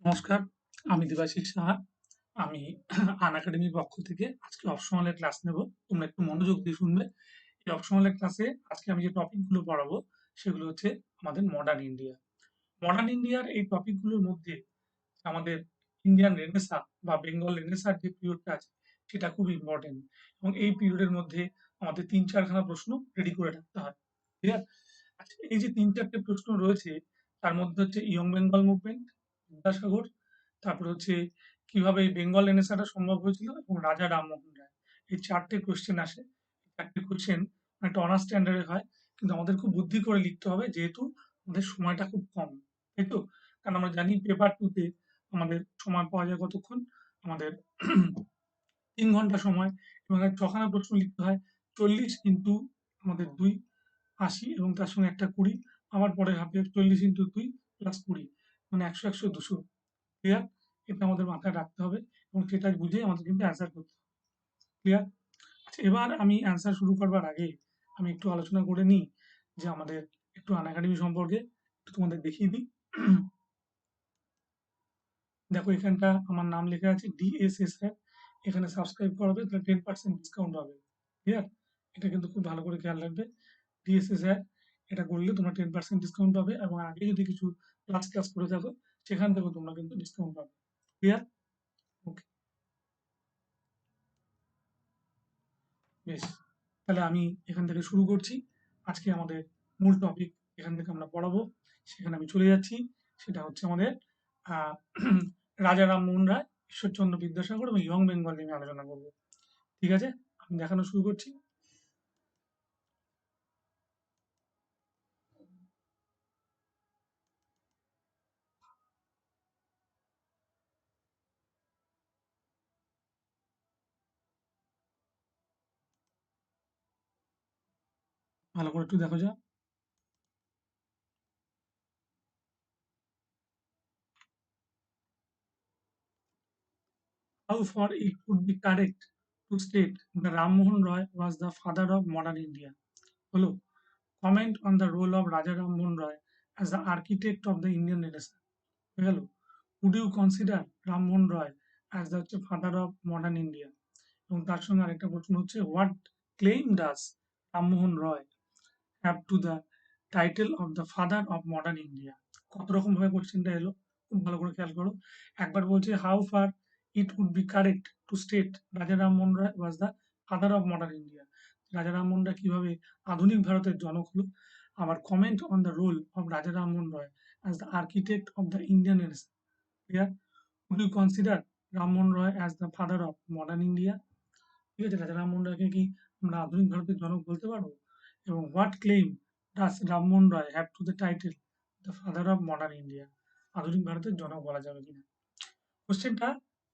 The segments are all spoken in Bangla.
নমস্কার, আমি দেবাশিস সাহা। আমি আনএকাডেমির পক্ষ থেকে আজকে অপশনাল ক্লাস নেব। তোমরা একটু মনোযোগ দিয়ে শুনবে। এই অপশনাল ক্লাসে আজকে আমি যে টপিকগুলো পড়াবো সেগুলো হচ্ছে আমাদের মডার্ন ইন্ডিয়া। মডার্ন ইন্ডিয়ার এই টপিকগুলোর মধ্যে আমাদের ইন্ডিয়ান রেনেসাঁ বা বেঙ্গল রেনেসাঁর যে পিরিয়ডটা আছে সেটা খুব ইম্পর্টেন্ট এবং এই পিরিয়ডের মধ্যে আমাদের ৩-৪ খানা প্রশ্ন রেডি করে রাখতে হয়। ক্লিয়ার? আচ্ছা, এই যে ৩-৪টে প্রশ্ন রয়েছে তার মধ্যে হচ্ছে ইয়ং বেঙ্গল মুভমেন্ট, বিদ্যাসাগর, তারপরে হচ্ছে কিভাবে এই বেঙ্গল রেনেসাঁটা সম্ভব হয়েছিল এবং রাজা রামমোহন রায়। এই ৪টে কোয়েশ্চেন আসে। ৪টে কোয়েশ্চেন অনেকটা অনার্স স্ট্যান্ডার্ডের হয়। কিন্তু আমাদের খুব বুদ্ধি করে লিখতে হবে যেহেতু আমাদের সময়টা খুব কম। তাই তো? কারণ আমরা জানি পেপার 2 তে আমাদের সময় পাওয়া যায় কতক্ষণ? আমাদের ৩ ঘন্টা সময় এবং ৬ খানা প্রশ্ন লিখতে হয়। ৪০ ইন্টু আমাদের ২ ৮০ এবং তার সঙ্গে একটা ২০ আবার পরের হাফে ৪০ ইন্টু ২ প্লাস ২০ মানে ১০০, ১০০, ২০০। ক্লিয়ার? এটা আমাদের মাথায় রাখতে হবে এবং সেটা বুঝে আমাদের কিন্তু অ্যান্সার করতে হবে। ক্লিয়ার? আচ্ছা, এবার আমি অ্যান্সার শুরু করবার আগে আমি একটু আলোচনা করে নিই যে আমাদের একটু আনএকাডেমি সম্পর্কে একটু তোমাদের দেখিয়ে দিই। দেখো এখানটা আমার নাম লেখা আছে DSS স্যার। এখানে সাবস্ক্রাইব করাবে তাহলে 10% ডিসকাউন্ট হবে। ক্লিয়ার? এটা কিন্তু খুব ভালো করে খেয়াল রাখবে। DSS স্যার এটা করলে তোমরা 10% ডিসকাউন্ট পাবে এবং আগে যদি কিছু ক্লাস করে থাকো সেখান থেকেও তোমরা কিন্তু ডিসকাউন্ট পাবে। ক্লিয়ার? ওকে, বেশ। তাহলে আমি এখান থেকে শুরু করছি। আজকে আমাদের মূল টপিক এখান থেকে আমরা পড়াবো। সেখানে আমি চলে যাচ্ছি। সেটা হচ্ছে আমাদের আ রাজা রামমোহন রায়, ঈশ্বরচন্দ্র বিদ্যাসাগর এবং ইয়ং বেঙ্গল নিয়ে আলোচনা করব। ঠিক আছে? আমি দেখানো শুরু করছি। ভালো করে একটু দেখো যা। How far it would be correct to state that Rammohn Roy was the father of modern India? হলো, comment on the role of Raja Rammohn Roy as the architect of the Indian Renaissance. হয়ে গেল। Would you consider Rammohan Roy as the হচ্ছে father of modern India? এবং তার সঙ্গে আরেকটা প্রশ্ন হচ্ছে what claim does Rammohan Roy have to the title of the father of modern India? কত রকম ভাবে কোশ্চেনটা এলো খুব ভালো করে খেয়াল করো। একবার বলছে how far it would be correct to state রাজা Rammohan Roy was the father of modern India. রাজা রামমোহন রায় কিভাবে আধুনিক ভারতের জনক হলো। আবার comment on the role of রাজা রামমোহন রয় as the architect of the Indian Renaissance. Clear? Would you consider Rammohan Roy as the father of modern India? ঠিক আছে, রাজা রামমোহন রায়কে কি আমরা আধুনিক ভারতের জনক বলতে পারবো? এবং what claim does Rammohan Roy have to the title the father of modern India? আধুনিক ভারতের জনক বলা যাবে কিনা? কোশ্চেনটা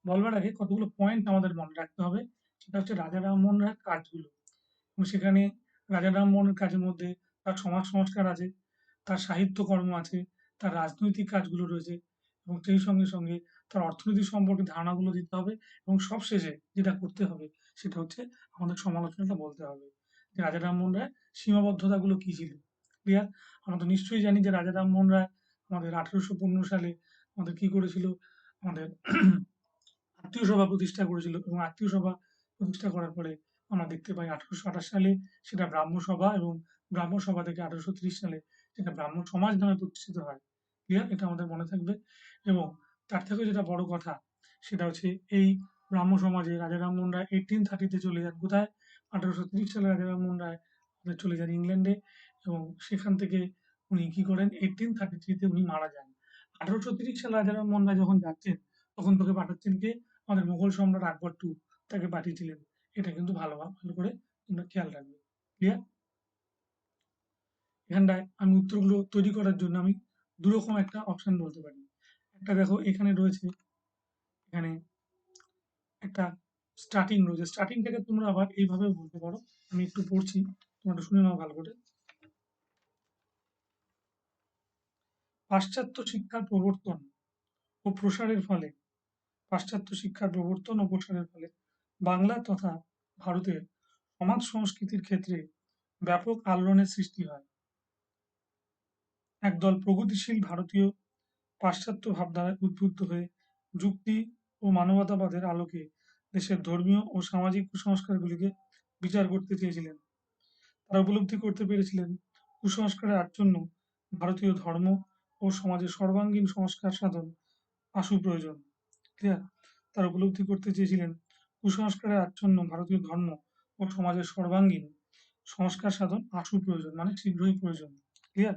বলবার আগে কতগুলো পয়েন্ট আমাদের মনে রাখতে হবে। সেটা হচ্ছে রাজা রামমোহন রায়ের কাজগুলো এবং সেখানে রাজা রামমোহনের কাজের মধ্যে তার সমাজ সংস্কার আছে, তার সাহিত্যকর্ম আছে, তার রাজনৈতিক কাজগুলো রয়েছে এবং সেই সঙ্গে সঙ্গে তার অর্থনীতি সম্পর্কে ধারণাগুলো দিতে হবে এবং সবশেষে যেটা করতে হবে সেটা হচ্ছে আমাদের সমালোচনাটা বলতে হবে যে রাজা রামমোহন রায় সীমাবদ্ধতাগুলো কি ছিল। ক্লিয়ার? আমরা তো নিশ্চয়ই জানি যে রাজা রামমোহন রায় আমাদের ১৮১৫ সালে আমাদের কি করেছিল, আমাদের আত্মীয় সভা প্রতিষ্ঠা করেছিল এবং আত্মীয় সভা প্রতিষ্ঠা করার পরে আমরা দেখতে পাই ১৮২৮ সালে সেটা ব্রাহ্ম সভা এবং ব্রাহ্ম সভা থেকে ১৮৩০ সালে সেটা ব্রাহ্ম সমাজ নামে প্রতিষ্ঠিত হয়। ক্লিয়ার? এটা আমাদের মনে থাকবে এবং তার থেকেও যেটা বড় কথা সেটা হচ্ছে এই ব্রাহ্ম সমাজে রাজা রামমোহন রায় 1830 তে চলে যান কোথায়? ১৮৩০ সালে রাজা রামমোহন রায় আমাদের চলে যান ইংল্যান্ডে এবং সেখান থেকে উনি কি করেন 1833 তে উনি মারা যান। ১৮৩০ সালে রাজা রামমোহন রায় যখন যাচ্ছেন তখন তোকে পাঠাচ্ছেন কে? আমাদের মুঘল সম্রাট আকবর 2 তাকে পাঠিয়েছিলেন। এটা কিন্তু ভালো করে তোমরা খেয়াল রাখবে। ক্লিয়ার? এখানটায় আমি উত্তরগুলো তৈরি করার জন্য আমি ২ রকম একটা অপশন বলতে পারি। একটা দেখো এখানে রয়েছে, এখানে একটা স্টার্টিং রয়েছে। স্টার্টিংটাকে তোমরা আবার এইভাবেও বলতে পারো। আমি একটু পড়ছি, তোমরা একটু শুনে নাও ভালো করে। পাশ্চাত্য শিক্ষার প্রবর্তন ও প্রসারের ফলে পাশ্চাত্য শিক্ষার প্রবর্তন ও প্রসারের ফলে বাংলা তথা ভারতের সমাজ সংস্কৃতির ক্ষেত্রে ব্যাপক আলোড়নের সৃষ্টি হয়। একদল প্রগতিশীল ভারতীয় পাশ্চাত্য ভাবধারায় উদ্বুদ্ধ হয়ে যুক্তি ও মানবতাবাদের আলোকে দেশের ধর্মীয় ও সামাজিক কুসংস্কারগুলিকে বিচার করতে চেয়েছিলেন। তারা উপলব্ধি করতে পেরেছিলেন কুসংস্কারের আচ্ছন্ন ভারতীয় ধর্ম ও সমাজের সর্বাঙ্গীন সংস্কার সাধন আশু প্রয়োজন। ক্লিয়ার? তারা উপলব্ধি করতে চেয়েছিলেন কুসংস্কারে আচ্ছন্ন ভারতীয় ধর্ম ও সমাজের সর্বাঙ্গীন সংস্কার সাধন আশু প্রয়োজন, মানে শীঘ্রই প্রয়োজন। ক্লিয়ার?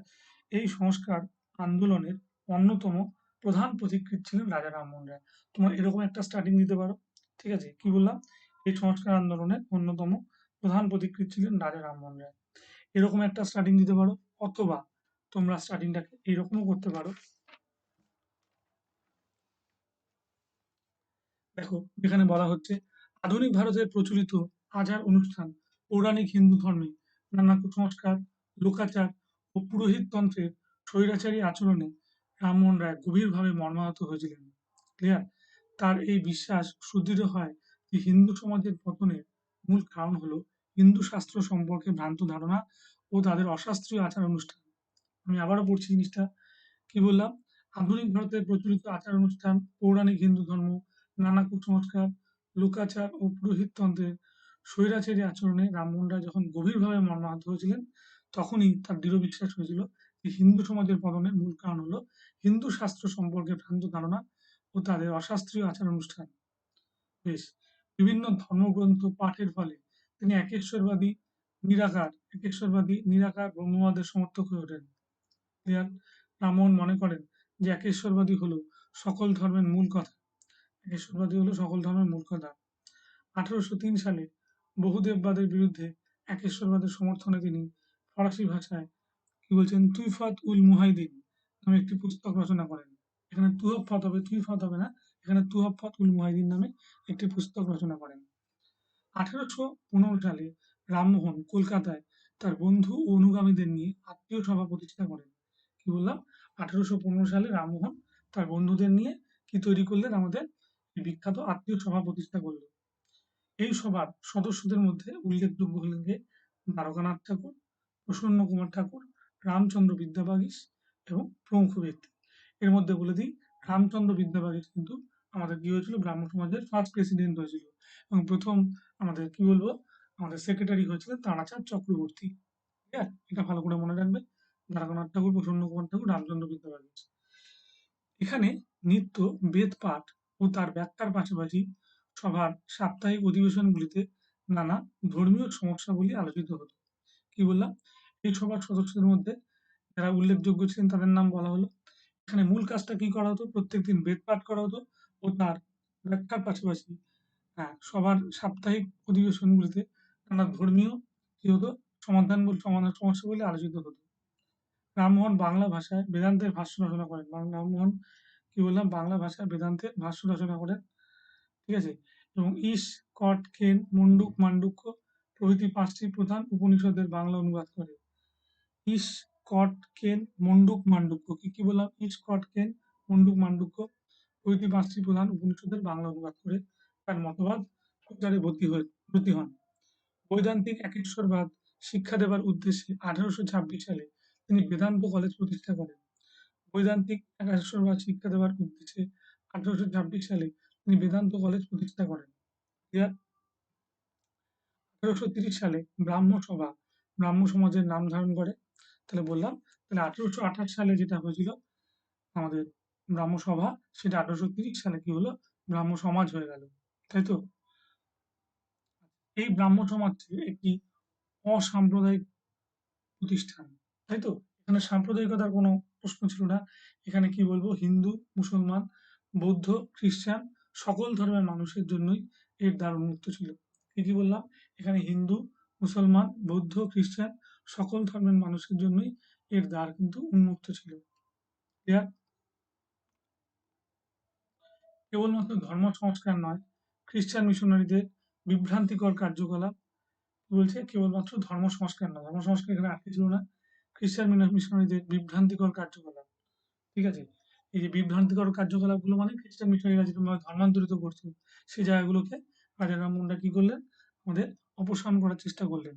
এই সংস্কার আন্দোলনের অন্যতম প্রধান পথিকৃৎ ছিলেন রাজা রামমোহন রায়। তোমরা এরকম একটা স্টার্টিং দিতে পারো। ঠিক আছে? কি বললাম? এই সংস্কার আন্দোলনের অন্যতম প্রধান পথিকৃৎ ছিলেন রাজা রামমোহন রায়। এরকম একটা স্টার্টিং দিতে পারো, অথবা তোমরা স্টার্টিংটাকে এইরকমও করতে পারো। দেখো, এখানে বলা হচ্ছে আধুনিক ভারতে প্রচলিত আচার অনুষ্ঠান পৌরাণিক হিন্দু ধর্মে নানা কুসংস্কার, লোকাচার ও পুরোহিততন্ত্রের স্বৈরাচারী আচরণে রামমোহন রায় গভীরভাবে মর্মাহত হয়েছিলেন। ক্লিয়ার? তার এই বিশ্বাস সুদৃঢ় হয় যে হিন্দু সমাজের পতনের মূল কারণ হলো হিন্দু শাস্ত্র সম্পর্কে ভ্রান্ত ধারণা ও তাদের অশাস্ত্রীয় আচার অনুষ্ঠান। আমি আবারও পড়ছি জিনিসটা। কি বললাম? আধুনিক ভারতের প্রচলিত আচার অনুষ্ঠান, পৌরাণিক হিন্দু ধর্ম, নানা কুসংস্কার, লোকাচার ও পুরোহিততন্ত্রের স্বৈরাচারী আচরণে রামমোহন রায় যখন গভীরভাবে মর্মাহত হয়েছিলেন, তখনই তার দৃঢ় বিশ্বাস হয়েছিল যে হিন্দু সমাজের পতনের মূল কারণ হলো হিন্দু শাস্ত্র সম্পর্কে ভ্রান্ত ধারণা ও তাদের অশাস্ত্রীয় আচার অনুষ্ঠান। বেশ, বিভিন্ন ধর্মগ্রন্থ পাঠের ফলে তিনি নিরাকার ব্রহ্মবাদের সমর্থক হয়ে ওঠেন। ক্লিয়ার? রামমোহন মনে করেন যে একেশ্বরবাদী হলো সকল ধর্মের মূল কথা। একেশ্বরবাদী হলো সকল ধর্মের মূল কথা। 1803 সালে বহুদেববাদের বিরুদ্ধে একেশ্বরবাদের সমর্থনে তিনি ফরাসি ভাষায় কি বলছেন তুইফাত উল মুহাইদিন নামে একটি পুস্তক রচনা করেন। এখানে তুহফাত হবে, তুইফাত হবে না। এখানে তুহফাত উল মুহাইদিন নামে একটি পুস্তক রচনা করেন। 1815 সালে রামমোহন কলকাতায় তার বন্ধু ও অনুগামীদের নিয়ে আত্মীয় সভা প্রতিষ্ঠা করেন। কি বললাম? 1815 সালে রামমোহন তার বন্ধুদের নিয়ে কি তৈরি করলেন? আমাদের এই বিখ্যাত আত্মীয় সভা প্রতিষ্ঠা করলেন। এই সভার সদস্যদের মধ্যে উল্লেখযোগ্য হলেন যে দ্বারকানাথ ঠাকুর, প্রসন্ন কুমার ঠাকুর, রামচন্দ্র বিদ্যাবাগীশ এবং প্রমুখ ব্যক্তি। এর মধ্যে বলে দিই, রামচন্দ্র বিদ্যাবাগীশ কিন্তু আমাদের কি হয়েছিল? ব্রাহ্ম সমাজের ফার্স্ট প্রেসিডেন্ট হয়েছিল এবং প্রথম আমাদের কি বলবো আমাদের সেক্রেটারি হয়েছিলেন তারাচাঁদ চক্রবর্তী। ঠিক আছে? এটা ভালো করে মনে রাখবে। দ্বারকানাথ ঠাকুর, প্রসন্ন কুমার ঠাকুর, রামচন্দ্র বিদ্যাবাগীশ। এখানে নিত্য বেদ পাঠ ও তার ব্যাখ্যার পাশাপাশি সভার সাপ্তাহিক অধিবেশনগুলিতে নানা ধর্মীয় সমস্যাগুলি আলোচিত হতো। কি বললাম? এই সভার সদস্যদের মধ্যে যারা উল্লেখযোগ্য ছিলেন তাদের নাম বলা হলো। এখানে মূল কাজটা কি করা হতো? প্রত্যেকদিন বেদ পাঠ করা হতো ও তার ব্যাখ্যার পাশাপাশি সবার সাপ্তাহিক অধিবেশনগুলিতে নানা ধর্মীয় কি হতো? সমাধান সমস্যাগুলি আলোচিত হতো। রামমোহন বাংলা ভাষায় বেদান্তের ভাষ্য রচনা করেন। রামমোহন কি বললাম? বাংলা ভাষায় বেদান্তের ভাষ্য রচনা করেন। ঠিক আছে? এবং ঈশ, কট, কেন, মুন্ডুক, মান্ডুক্য প্রভৃতি 5টি প্রধান উপনিষদের বাংলা অনুবাদ করে। ঈশ, কট, কেন, মুন্ডুক, মান্ডুক্য। কি বললাম? ঈশ, কট, কেন, মুন্ডুক, মান্ডুক্য প্রভৃতি 5টি প্রধান উপনিষদের বাংলা অনুবাদ করে তার মতবাদ প্রচারে ব্রতী হন। বৈদান্তিক একেশ্বরবাদ শিক্ষা দেবার উদ্দেশ্যে 1826 সালে তিনি বেদান্ত কলেজ প্রতিষ্ঠা করেন। বৈদান্তিক একেশ্বরবাদ শিক্ষা দেবার উদ্দেশ্যে 1826 সালে তিনি বেদান্ত কলেজ প্রতিষ্ঠা করেন। 1830 সালে ব্রাহ্ম সভা ব্রাহ্ম সমাজের নাম ধারণ করে। তাহলে বললাম, তাহলে 1828 সালে যেটা হয়েছিল আমাদের ব্রাহ্ম সভা, সেটা 1830 সালে কি হলো? ব্রাহ্ম সমাজ হয়ে গেল। তাই তো? এই ব্রাহ্ম সমাজ একটি অসাম্প্রদায়িক প্রতিষ্ঠান। তাই তো? এখানে সাম্প্রদায়িকতার কোনো প্রশ্ন ছিল না। এখানে কি বলবো? হিন্দু, মুসলমান, বৌদ্ধ, খ্রিস্টান সকল ধর্মের মানুষের জন্যই এর দ্বার উন্মুক্ত ছিল। কি বললাম? এখানে হিন্দু, মুসলমান, বৌদ্ধ, খ্রিস্টান সকল ধর্মের মানুষের জন্যই এর দ্বার কিন্তু উন্মুক্ত ছিল। ক্লিয়ার? কেবলমাত্র ধর্ম সংস্কার নয়, খ্রিস্টান মিশনারিদের বিভ্রান্তিকর কার্যকলাপ কি বলছে? কেবলমাত্র ধর্ম সংস্কার নয়, ধর্ম সংস্কার এখানে আটকে ছিল না। খ্রিস্টান মিশনারিদের বিভ্রান্তিকর কার্যকলাপ। ঠিক আছে? এই যে বিভ্রান্তিকর কার্যকলাপগুলো মানে খ্রিস্টান মিশনারিরা যেরকমভাবে ধর্মান্তরিত করতো, সেই জায়গাগুলোকে রাজা রামমোহন রায় কি করলেন? আমাদের অপসারণ করার চেষ্টা করলেন।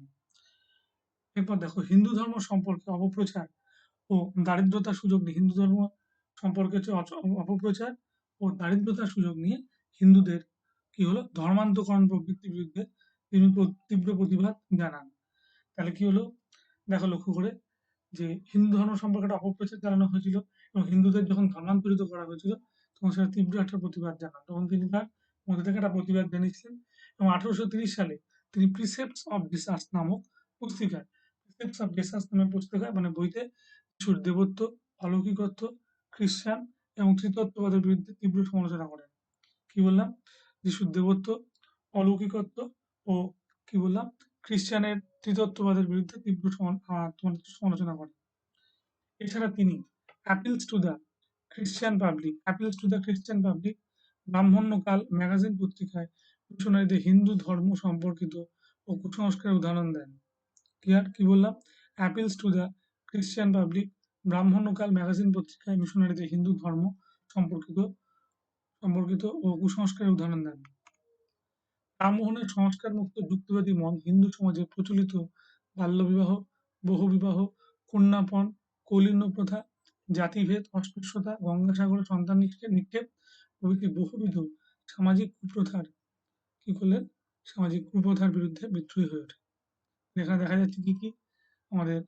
এরপর দেখো, হিন্দু ধর্ম সম্পর্কে অপপ্রচার ও দারিদ্রতার সুযোগ নিয়ে হিন্দু ধর্ম সম্পর্কে হচ্ছে অপপ্রচার ও দারিদ্রতার সুযোগ নিয়ে হিন্দুদের কি হলো ধর্মান্তকরণ প্রবৃত্তির বিরুদ্ধে তিনি তীব্র প্রতিবাদ জানান। তাহলে কি হলো দেখো লক্ষ্য করে যে হিন্দু ধর্ম সম্পর্কে একটা অপপ্রচার চালানো হয়েছিল এবং হিন্দুদের যখন ধর্মান্তরিত করা হয়েছিল তখন সেটা তীব্র একটা প্রতিবাদ জানান। তখন তিনি তার মধ্যে থেকে একটা প্রতিবাদ জানিয়েছিলেন এবং 1830 সালে তিনি প্রিসেপ্টস অফ জেসাস নামক পুস্তিকায় প্রিসেপ্টস অফ জেসাস নামের পুস্তিকায় মানে বইতে যিশুর দেবত্ব, অলৌকিকত্ব, খ্রিস্টান এবং ত্রিতত্ত্ববাদের বিরুদ্ধে তীব্র সমালোচনা করেন। কি বললাম? যিশুর দেবত্ব, অলৌকিকত্ব ও কি বললাম? খ্রিস্টানের ত্রিতত্ত্ববাদের বিরুদ্ধে তীব্র তোমাদের সমালোচনা করেন। এছাড়া তিনি অ্যাপিলস টু দ্য খ্রিস্টান পাবলিক ব্রাহ্মণ্যকাল ম্যাগাজিন পত্রিকায় মিশনারিদের হিন্দু ধর্ম সম্পর্কিত ও কুসংস্কারের উদাহরণ দেন। ক্লিয়ার? কি বললাম? অ্যাপিলস টু দ্য খ্রিস্টান পাবলিক ব্রাহ্মণ্যকাল ম্যাগাজিন পত্রিকায় মিশনারিদের হিন্দু ধর্ম সম্পর্কিত সম্পর্কিত ও কুসংস্কারের উদাহরণ দেন। রামমোহনের সংস্কারমুক্ত যুক্তিবাদী মত হিন্দু সমাজে প্রচলিত বাল্যবিবাহ, বহুবিবাহ, কন্যাপণ, কৌলীন্য প্রথা, জাতিভেদ, অস্পৃশ্যতা, গঙ্গাসাগরে সন্তান নিক্ষেপ প্রভৃতি বহুবিধ সামাজিক কুপ্রথার কি করলেন? সামাজিক কুপ্রথার বিরুদ্ধে বিদ্রোহী হয়ে ওঠে। এখানে দেখা যাচ্ছে কি কি আমাদের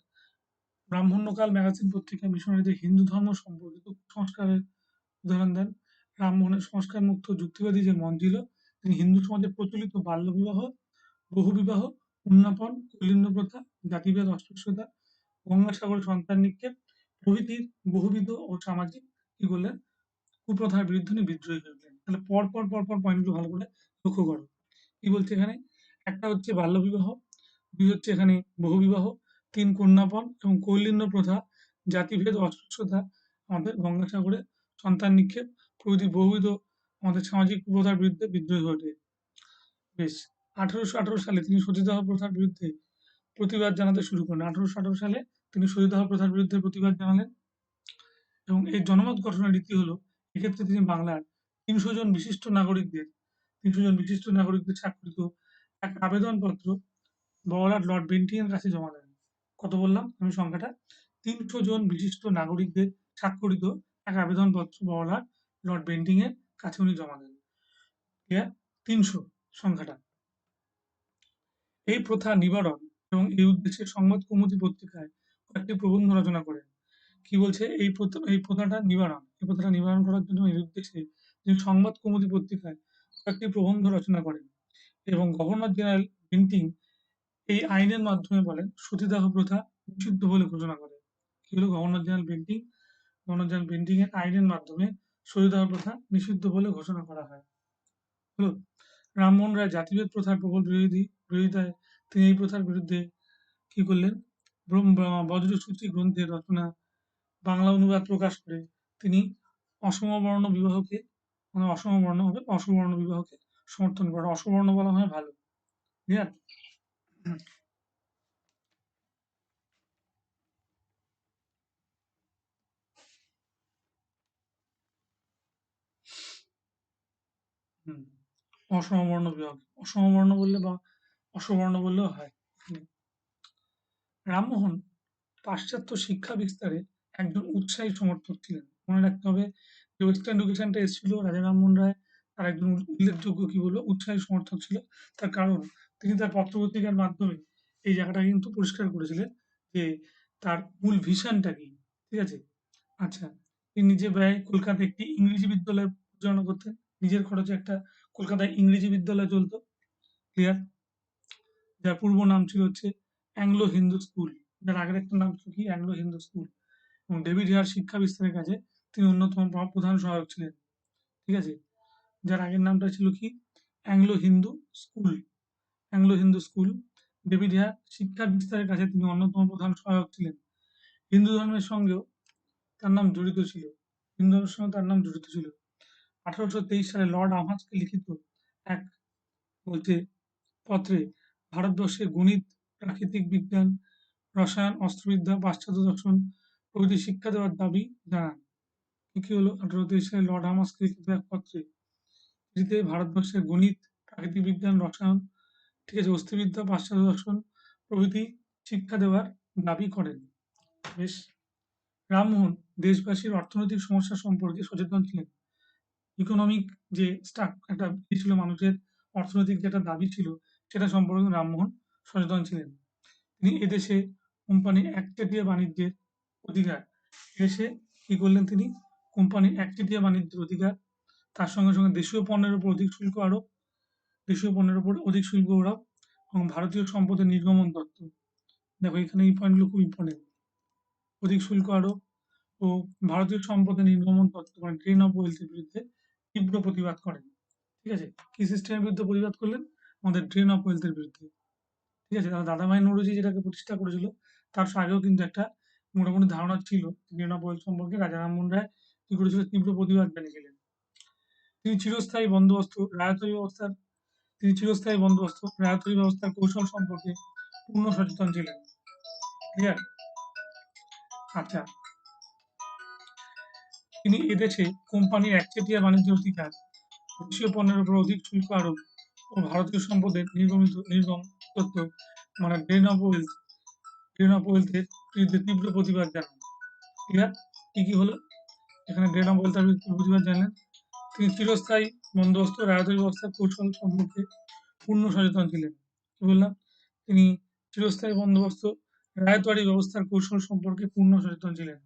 ব্রাহ্মণ্যকাল ম্যাগাজিন পত্রিকায় মিশনারিদের হিন্দু ধর্ম সম্পর্কিত কুসংস্কারের উদাহরণ দেন। রামমোহনের সংস্কারমুক্ত যুক্তিবাদী যে মন ছিল তিনি হিন্দু সমাজে প্রচলিত বাল্যবিবাহ, বহুবিবাহ, উন্নাপন, কৌলীন্য প্রথা, জাতিভেদ, অস্পৃশ্যতা, গঙ্গাসাগরে সন্তান নিক্ষেপ প্রভৃতির বহুবিধ ও সামাজিক কি করলেন? কুপ্রথার বিরুদ্ধে উনি বিদ্রোহী হয়ে উঠলেন। তাহলে পর পয়েন্টগুলো ভালো করে লক্ষ্য করো। কি বলছে এখানে? একটা হচ্ছে বাল্যবিবাহ, ২ হচ্ছে এখানে বহুবিবাহ, ৩ কন্যাপণ এবং কৌলীন্য প্রথা, জাতিভেদ, অস্পৃশ্যতা, আমাদের গঙ্গাসাগরে সন্তান নিক্ষেপ প্রভৃতি বহুবিধ আমাদের সামাজিক কুপ্রথার বিরুদ্ধে বিদ্রোহী হয়ে ওঠে। বেশ ১৮১৮ সালে তিনি সতীদাহ প্রথার বিরুদ্ধে প্রতিবাদ জানাতে শুরু করেন। ১৮১৮ সালে তিনি সতীদাহ প্রথার বিরুদ্ধে প্রতিবাদ জানালেন এবং এই জনমত গঠনের রীতি হলো এক্ষেত্রে তিনি বাংলার ৩০০ জন বিশিষ্ট নাগরিকদের স্বাক্ষরিত এক আবেদনপত্র বড়লাট লর্ড বেন্টিংয়ের কাছে জমা দেন। কত বললাম আমি সংখ্যাটা? ৩০০ জন বিশিষ্ট নাগরিকদের স্বাক্ষরিত এক আবেদনপত্র বড়লাট লর্ড বেন্টিংয়ের কাছে উনি জমা দেন। ক্লিয়ার? ৩০০ সংখ্যাটা। এই প্রথা নিবারণ এবং এই উদ্দেশ্যে সংবাদ কৌমুদী পত্রিকায় কয়েকটি প্রবন্ধ রচনা করেন। কি বলছে? এই প্রথাটা নিবারণ। এই প্রথাটা নিবারণ করার জন্য এই উদ্দেশ্যে তিনি সংবাদ কৌমুদী পত্রিকায় কয়েকটি প্রবন্ধ রচনা করেন এবং গভর্নর জেনারেল বেন্টিং এই আইনের মাধ্যমে বলেন সতীদাহ প্রথা নিষিদ্ধ বলে ঘোষণা করেন। কি হলো? গভর্নর জেনারেল বেন্টিং এর আইনের মাধ্যমে সতীদাহ প্রথা নিষিদ্ধ বলে ঘোষণা করা হয়। হলো? রামমোহন রায় জাতিভেদ প্রথার প্রবল বিরোধিতায় তিনি এই প্রথার বিরুদ্ধে কি করলেন? বজ্রসূচি গ্রন্থের রচনা বাংলা অনুবাদ প্রকাশ করে তিনি অসমবর্ণ বিবাহকে মানে অসমবর্ণ হবে অসবর্ণ বিবাহকে সমর্থন করে। অসবর্ণ বলা হয় ভালো। ক্লিয়ার? হুম। অসমবর্ণ বিবাহ। অসমবর্ণ বললে বা অসবর্ণ বললেও হয়। রামমোহন পাশ্চাত্য শিক্ষা বিস্তারে একজন উৎসাহী সমর্থক ছিলেন। মনে রাখতে হবে যে ওয়েস্টার্ন এডুকেশনটা এসেছিল রাজা রামমোহন রায় তার একজন উল্লেখযোগ্য কি বলবো উৎসাহী সমর্থক ছিল। তার কারণ তিনি তার পত্র-পত্রিকার মাধ্যমে এই জায়গাটা কিন্তু পরিষ্কার করেছিলেন যে তার মূল ভিশনটা কি। ঠিক আছে? আচ্ছা। তিনি নিজে ব্যয়ে কলকাতায় একটি ইংরেজি বিদ্যালয় পরিচালনা করতেন। নিজের খরচে একটা কলকাতায় ইংরেজি বিদ্যালয় চলত। ক্লিয়ার? যার পূর্ব নাম ছিল হচ্ছে অ্যাংলো হিন্দু স্কুল। যার আগের একটা নাম ছিল কি? Anglo Hindu school. এবং ডেভিড হেয়ার শিক্ষা বিস্তারের কাজে তিনি অন্যতম প্রধান সহায়ক ছিলেন। ঠিক আছে? যার আগের নামটা ছিল কি? Anglo Hindu school. Anglo Hindu school. David Hare শিক্ষা বিস্তারের কাজে তিনি অন্যতম প্রধান সহায়ক ছিলেন। হিন্দু ধর্মের সঙ্গেও তার নাম জড়িত ছিল। হিন্দু ধর্মের সঙ্গে তার নাম জড়িত ছিল। ১৮২৩ সালে লর্ড আমহার্স্টকে লিখিত এক বলতে পত্রে ভারতবর্ষে গণিত, প্রাকৃতিক বিজ্ঞান, রসায়ন, অস্ত্রবিদ্যা, পাশ্চাত্য দর্শন প্রভৃতি শিক্ষা দেওয়ার দাবি জানান। কি হলো? ১৮২৩ সালে লর্ড হামার্সকে লিখিত এক পত্রে যেটিতে ভারতবর্ষের গণিত, প্রাকৃতিক বিজ্ঞান, রসায়ন, ঠিক আছে, অস্ত্রবিদ্যা, পাশ্চাত্য দর্শন প্রভৃতি শিক্ষা দেওয়ার দাবি করেন। বেশ। রামমোহন দেশবাসীর অর্থনৈতিক সমস্যা সম্পর্কে সচেতন ছিলেন। ইকোনমিক যে একটা ছিল, মানুষের অর্থনৈতিক যে একটা দাবি ছিল, সেটা সম্পর্কে রামমোহন সচেতন ছিলেন। তিনি এদেশে কোম্পানির একচেটিয়া বাণিজ্যের অধিকার, এদেশে কি করলেন তিনি, কোম্পানির একচেটিয়া বাণিজ্যের অধিকার, তার সঙ্গে সঙ্গে দেশীয় পণ্যের উপর অধিক শুল্ক আরোপ, দেশীয় পণ্যের উপর অধিক শুল্ক আরোপ এবং ভারতীয় সম্পদের নির্গমন তত্ত্ব। দেখো এখানে এই পয়েন্টগুলো খুব ইম্পর্টেন্ট। অধিক শুল্ক আরোপ ও ভারতীয় সম্পদের নির্গমন তত্ত্ব মানে ট্রেন অফ ওয়েলথের বিরুদ্ধে তীব্র প্রতিবাদ করেন। ঠিক আছে, কি সিস্টেমের বিরুদ্ধে প্রতিবাদ করলেন, আমাদের ট্রেন অফ ওয়েলথের বিরুদ্ধে। ঠিক আছে, তারা দাদাভাই নৌরোজি যেটাকে প্রতিষ্ঠা করেছিল, তার আগেও কিন্তু একটা মোটামুটি ধারণা ছিল ট্রেন অফ ওয়েলথ সম্পর্কে। রাজা রামমোহন রায় কি করেছিল, তীব্র প্রতিবাদ জানিয়েছিলেন। তিনি চিরস্থায়ী বন্দোবস্ত রায়তরি ব্যবস্থার তিনি চিরস্থায়ী বন্দোবস্ত রায়তরি ব্যবস্থার কৌশল সম্পর্কে পূর্ণ সচেতন ছিলেন। ক্লিয়ার? আচ্ছা, তিনি এদেশে কোম্পানির একচেটিয়া বাণিজ্যের অধিকার, দেশীয় পণ্যের উপর অধিক শুল্ক আরোপ ও ভারতীয় সম্পদের নির্গম তত্ত্ব মানে ড্রেন অফ ওয়েলথের বিরুদ্ধে তীব্র প্রতিবাদ জানান। ক্লিয়ার? কি কি হলো, এখানে ড্রেন অফ ওয়েলথের বিরুদ্ধে প্রতিবাদ জানালেন। তিনি চিরস্থায়ী বন্দোবস্ত রায়তরি ব্যবস্থার কৌশল সম্পর্কে পূর্ণ সচেতন ছিলেন। কি বললাম, তিনি চিরস্থায়ী বন্দোবস্ত রায়তওয়ারি ব্যবস্থার কৌশল সম্পর্কে পূর্ণ সচেতন ছিলেন।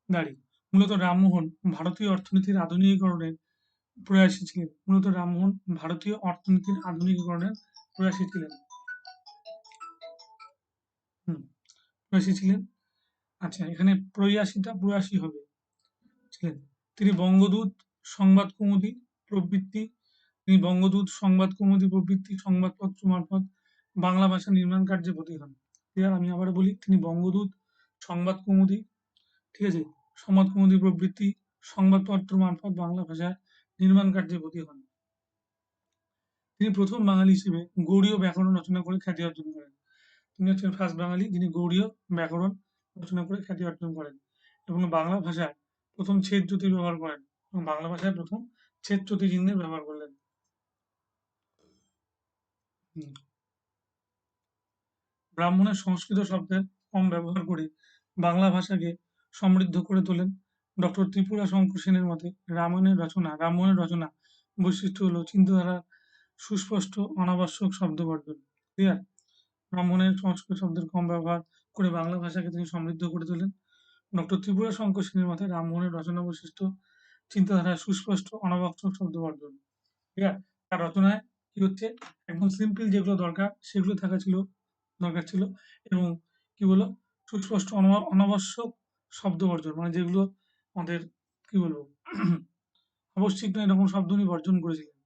দাঁড়ি, মূলত রামমোহন ভারতীয় অর্থনীতির আধুনিকীকরণের প্রয়াসী ছিলেন। মূলত রামমোহন ভারতীয় অর্থনীতির আধুনিকীকরণের প্রয়াসী ছিলেন। প্রয়াসী ছিলেন। আচ্ছা, এখানে প্রয়াসী হবে ছিলেন। তিনি বঙ্গদূত, সংবাদ কৌমুদী প্রভৃতি তিনি বঙ্গদূত, সংবাদ কৌমুদী প্রভৃতি সংবাদপত্র মারফত বাংলা ভাষা নির্মাণ কার্যে ব্রতী হন। ক্লিয়ার? আমি আবার বলি, তিনি বঙ্গদূত, সংবাদ কৌমুদী, ঠিক আছে, সংবাদ কৌমুদী প্রভৃতি সংবাদপত্র মারফত বাংলা ভাষা নির্মাণ কার্যে ব্রতী হন। তিনি প্রথম বাঙালি হিসেবে গৌড়ীয় ব্যাকরণ রচনা করে খ্যাতি অর্জন করেন। তিনি হচ্ছেন ফার্স্ট বাঙালি যিনি গৌড়ীয় ব্যাকরণ রচনা করে খ্যাতি অর্জন করেন এবং বাংলা ভাষায় প্রথম ছেদ জ্যোতির ব্যবহার করেন এবং বাংলা ভাষায় প্রথম ছেদ জ্যোতি চিহ্নের ব্যবহার করলেন। ব্রাহ্মণের সংস্কৃত শব্দের কম ব্যবহার করে বাংলা ভাষাকে সমৃদ্ধ করে তোলেন। ডক্টর ত্রিপুরা শঙ্কর সেনের মতে রামায়ণের রচনা বৈশিষ্ট্য হলো চিন্তাধারার সুস্পষ্ট অনাবশ্যক শব্দ বর্জন। ক্লিয়ার? ব্রাহ্মণের সংস্কৃত শব্দের কম ব্যবহার করে বাংলা ভাষাকে তিনি সমৃদ্ধ করে তোলেন। ডক্টর ত্রিপুরা শঙ্কর সেনের মতে রামমোহনের রচনা বৈশিষ্ট্য চিন্তাধারায় সুস্পষ্ট অনাবশ্যক শব্দ বর্জন। ক্লিয়ার? তার রচনায় কি হচ্ছে, একদম সিম্পল যেগুলো দরকার সেগুলো দরকার ছিল এবং কি বলবো, সুস্পষ্ট অনাবশ্যক শব্দ বর্জন মানে যেগুলো আমাদের কি বলবো আবশ্যিক নয় এরকম শব্দ উনি বর্জন করেছিলেন,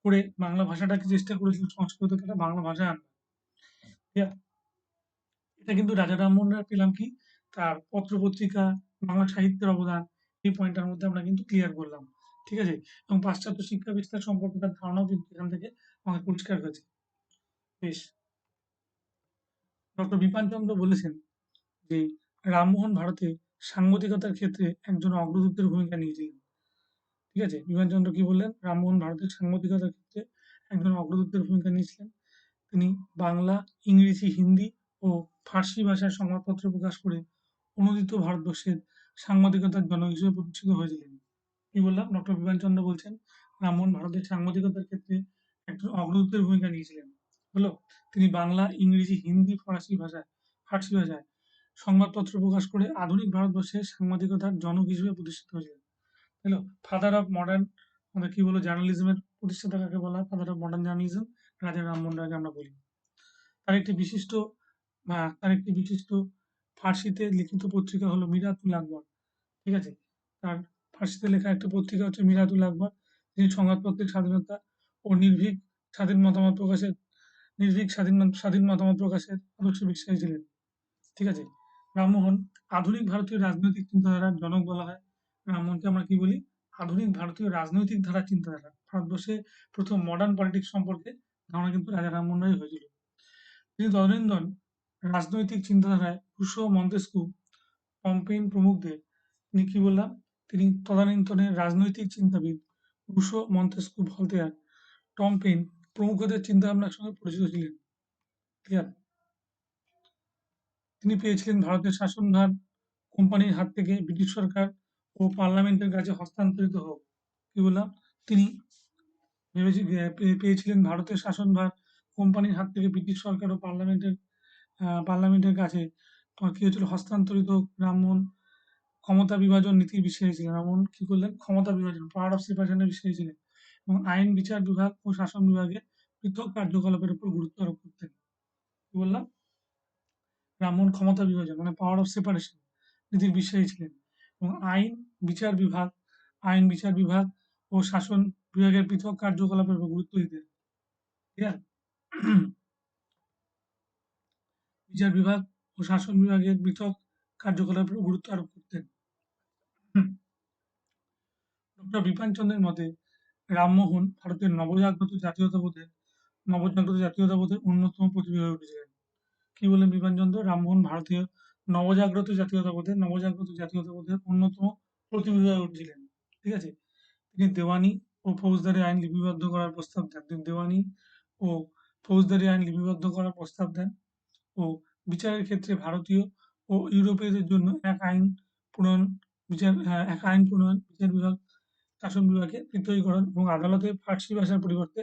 করে বাংলা ভাষাটাকে চেষ্টা করেছিলেন সংস্কৃত থেকে বাংলা ভাষায় আনতে। এটা কিন্তু রাজা রামমোহন রায় পেলাম কি, তার পত্র পত্রিকা, বাংলা সাহিত্যের অবদান, এই পয়েন্টটার মধ্যে আমরা কিন্তু ক্লিয়ার করলাম। ঠিক আছে, এবং পাশ্চাত্য শিক্ষা বিস্তার সম্পর্কে তার ধারণাও কিন্তু এখান থেকে আমাদের পরিষ্কার হয়েছে। বেশ, ডক্টর বিপিন চন্দ্র বলেছেন যে রামমোহন ভারতে সাংবাদিকতার ক্ষেত্রে একজন অগ্রদূতের ভূমিকা নিয়েছিলেন। ঠিক আছে, বিপিন চন্দ্র কি বললেন, রামমোহন ভারতের সাংবাদিকতার ক্ষেত্রে একজন অগ্রদূতের ভূমিকা নিয়েছিলেন। তিনি বাংলা, ইংরেজি, হিন্দি ও ফার্সি ভাষায় সংবাদপত্র প্রকাশ করে অনূদিত ভারতবর্ষের সাংবাদিকতার জনক হিসেবে প্রতিষ্ঠিত হয়েছিলেন। কি বললাম, ডক্টর বিপিন চন্দ্র বলছেন রামমোহন ভারতের সাংবাদিকতার ক্ষেত্রে একজন অগ্রদূতের ভূমিকা নিয়েছিলেন। হলো, তিনি বাংলা, ইংরেজি, হিন্দি, ফার্সি ভাষায় সংবাদপত্র প্রকাশ করে আধুনিক ভারতবর্ষের সাংবাদিকতার জনক হিসেবে প্রতিষ্ঠিত হয়েছিলেন। হলো, ফাদার অফ মডার্ন আমরা কি বলবো, জার্নালিজমের প্রতিষ্ঠাতা কাকে বলা হয়, ফাদার অফ মডার্ন জার্নালিজম রাজা রামমোহন রায়কে আমরা বলি। তার একটি বিশিষ্ট ফার্সিতে লিখিত পত্রিকা হলো মিরাতুল আকবর। ঠিক আছে, তার ফার্সিতে লেখা একটা পত্রিকা হচ্ছে মিরাতুল আকবর। তিনি সংবাদপত্রের স্বাধীনতা ও স্বাধীন মতামত প্রকাশের স্বাধীন মতামত প্রকাশের আদর্শে বিশ্বাসী ছিলেন। ঠিক আছে, রামমোহন আধুনিক ভারতীয় রাজনৈতিক চিন্তাধারার জনক বলা হয়। রামমোহনকে আমরা কি বলি, আধুনিক ভারতীয় রাজনৈতিক ধারার চিন্তাধারা, ভারতবর্ষে প্রথম মডার্ন পলিটিক্স সম্পর্কে ধারণা কিন্তু রাজা রামমোহন রায় হয়েছিল। তিনি তদানীন্তন রাজনৈতিক চিন্তাধারায় রুশো, মন্তেস্কু, পম্পেইন প্রমুখদের তিনি কি বললাম, তিনি তদানীন্তনের রাজনৈতিক চিন্তাবিদ Rousseau, Montesquieu, Voltaire, Tom Paine প্রমুখদের চিন্তাভাবনার সঙ্গে পরিচিত ছিলেন। ক্লিয়ার? তিনি পেয়েছিলেন ভারতের শাসনভার কোম্পানির হাত থেকে ব্রিটিশ সরকার ও পার্লামেন্টের কাছে হস্তান্তরিত হোক। কি বললাম? তিনি পেয়েছিলেন ভারতের শাসনভার কোম্পানির হাত থেকে ব্রিটিশ সরকার ও পার্লামেন্টের কাছে তোমার কি হয়েছিল হস্তান্তরিত হোক। রামমোহন ক্ষমতা বিভাজন নীতির বিশ্বাসী ছিলেন। রামমোহন কি করলেন? ক্ষমতা বিভাজন, পাওয়ার অফ সেপারেশনের বিশ্বাসী ছিলেন এবং আইন বিচার বিভাগ ও শাসন বিভাগের পৃথক কার্যকলাপের উপর গুরুত্ব আরোপ করতেন। কি বললাম? রামমোহন ক্ষমতা বিভাজন মানে পাওয়ার অফ সেপারেশন নীতির বিশ্বাসী ছিলেন এবং আইন বিচার বিভাগ ও শাসন বিভাগের পৃথক কার্যকলাপের উপর গুরুত্ব দিতেন। ক্লিয়ার? বিচার বিভাগ ও শাসন বিভাগের পৃথক কার্যকলাপের উপর গুরুত্ব আরোপ করতেন। ডক্টর বিপিন চন্দ্রের মতে রামমোহন ভারতের নবজাগ্রত জাতীয়তাবোধের অন্যতম প্রতিনিধি হয়ে উঠেছিলেন। কি বললেন বিপিন চন্দ্র? রামমোহন ভারতীয় নবজাগ্রত জাতীয়তাবোধের অন্যতম প্রতিনিধি হয়ে উঠেছিলেন। ঠিক আছে? তিনি দেওয়ানি ও ফৌজদারি আইন লিপিবদ্ধ করার প্রস্তাব দেন। ও ফৌজদারি আইন লিপিবদ্ধ করার প্রস্তাব দেন ও বিচারের ক্ষেত্রে ভারতীয় ও ইউরোপীয়দের জন্য এক আইন প্রণয়ন, বিচার বিভাগ, শাসন বিভাগে পৃথকীকরণ এবং আদালতে ফার্সি ভাষার পরিবর্তে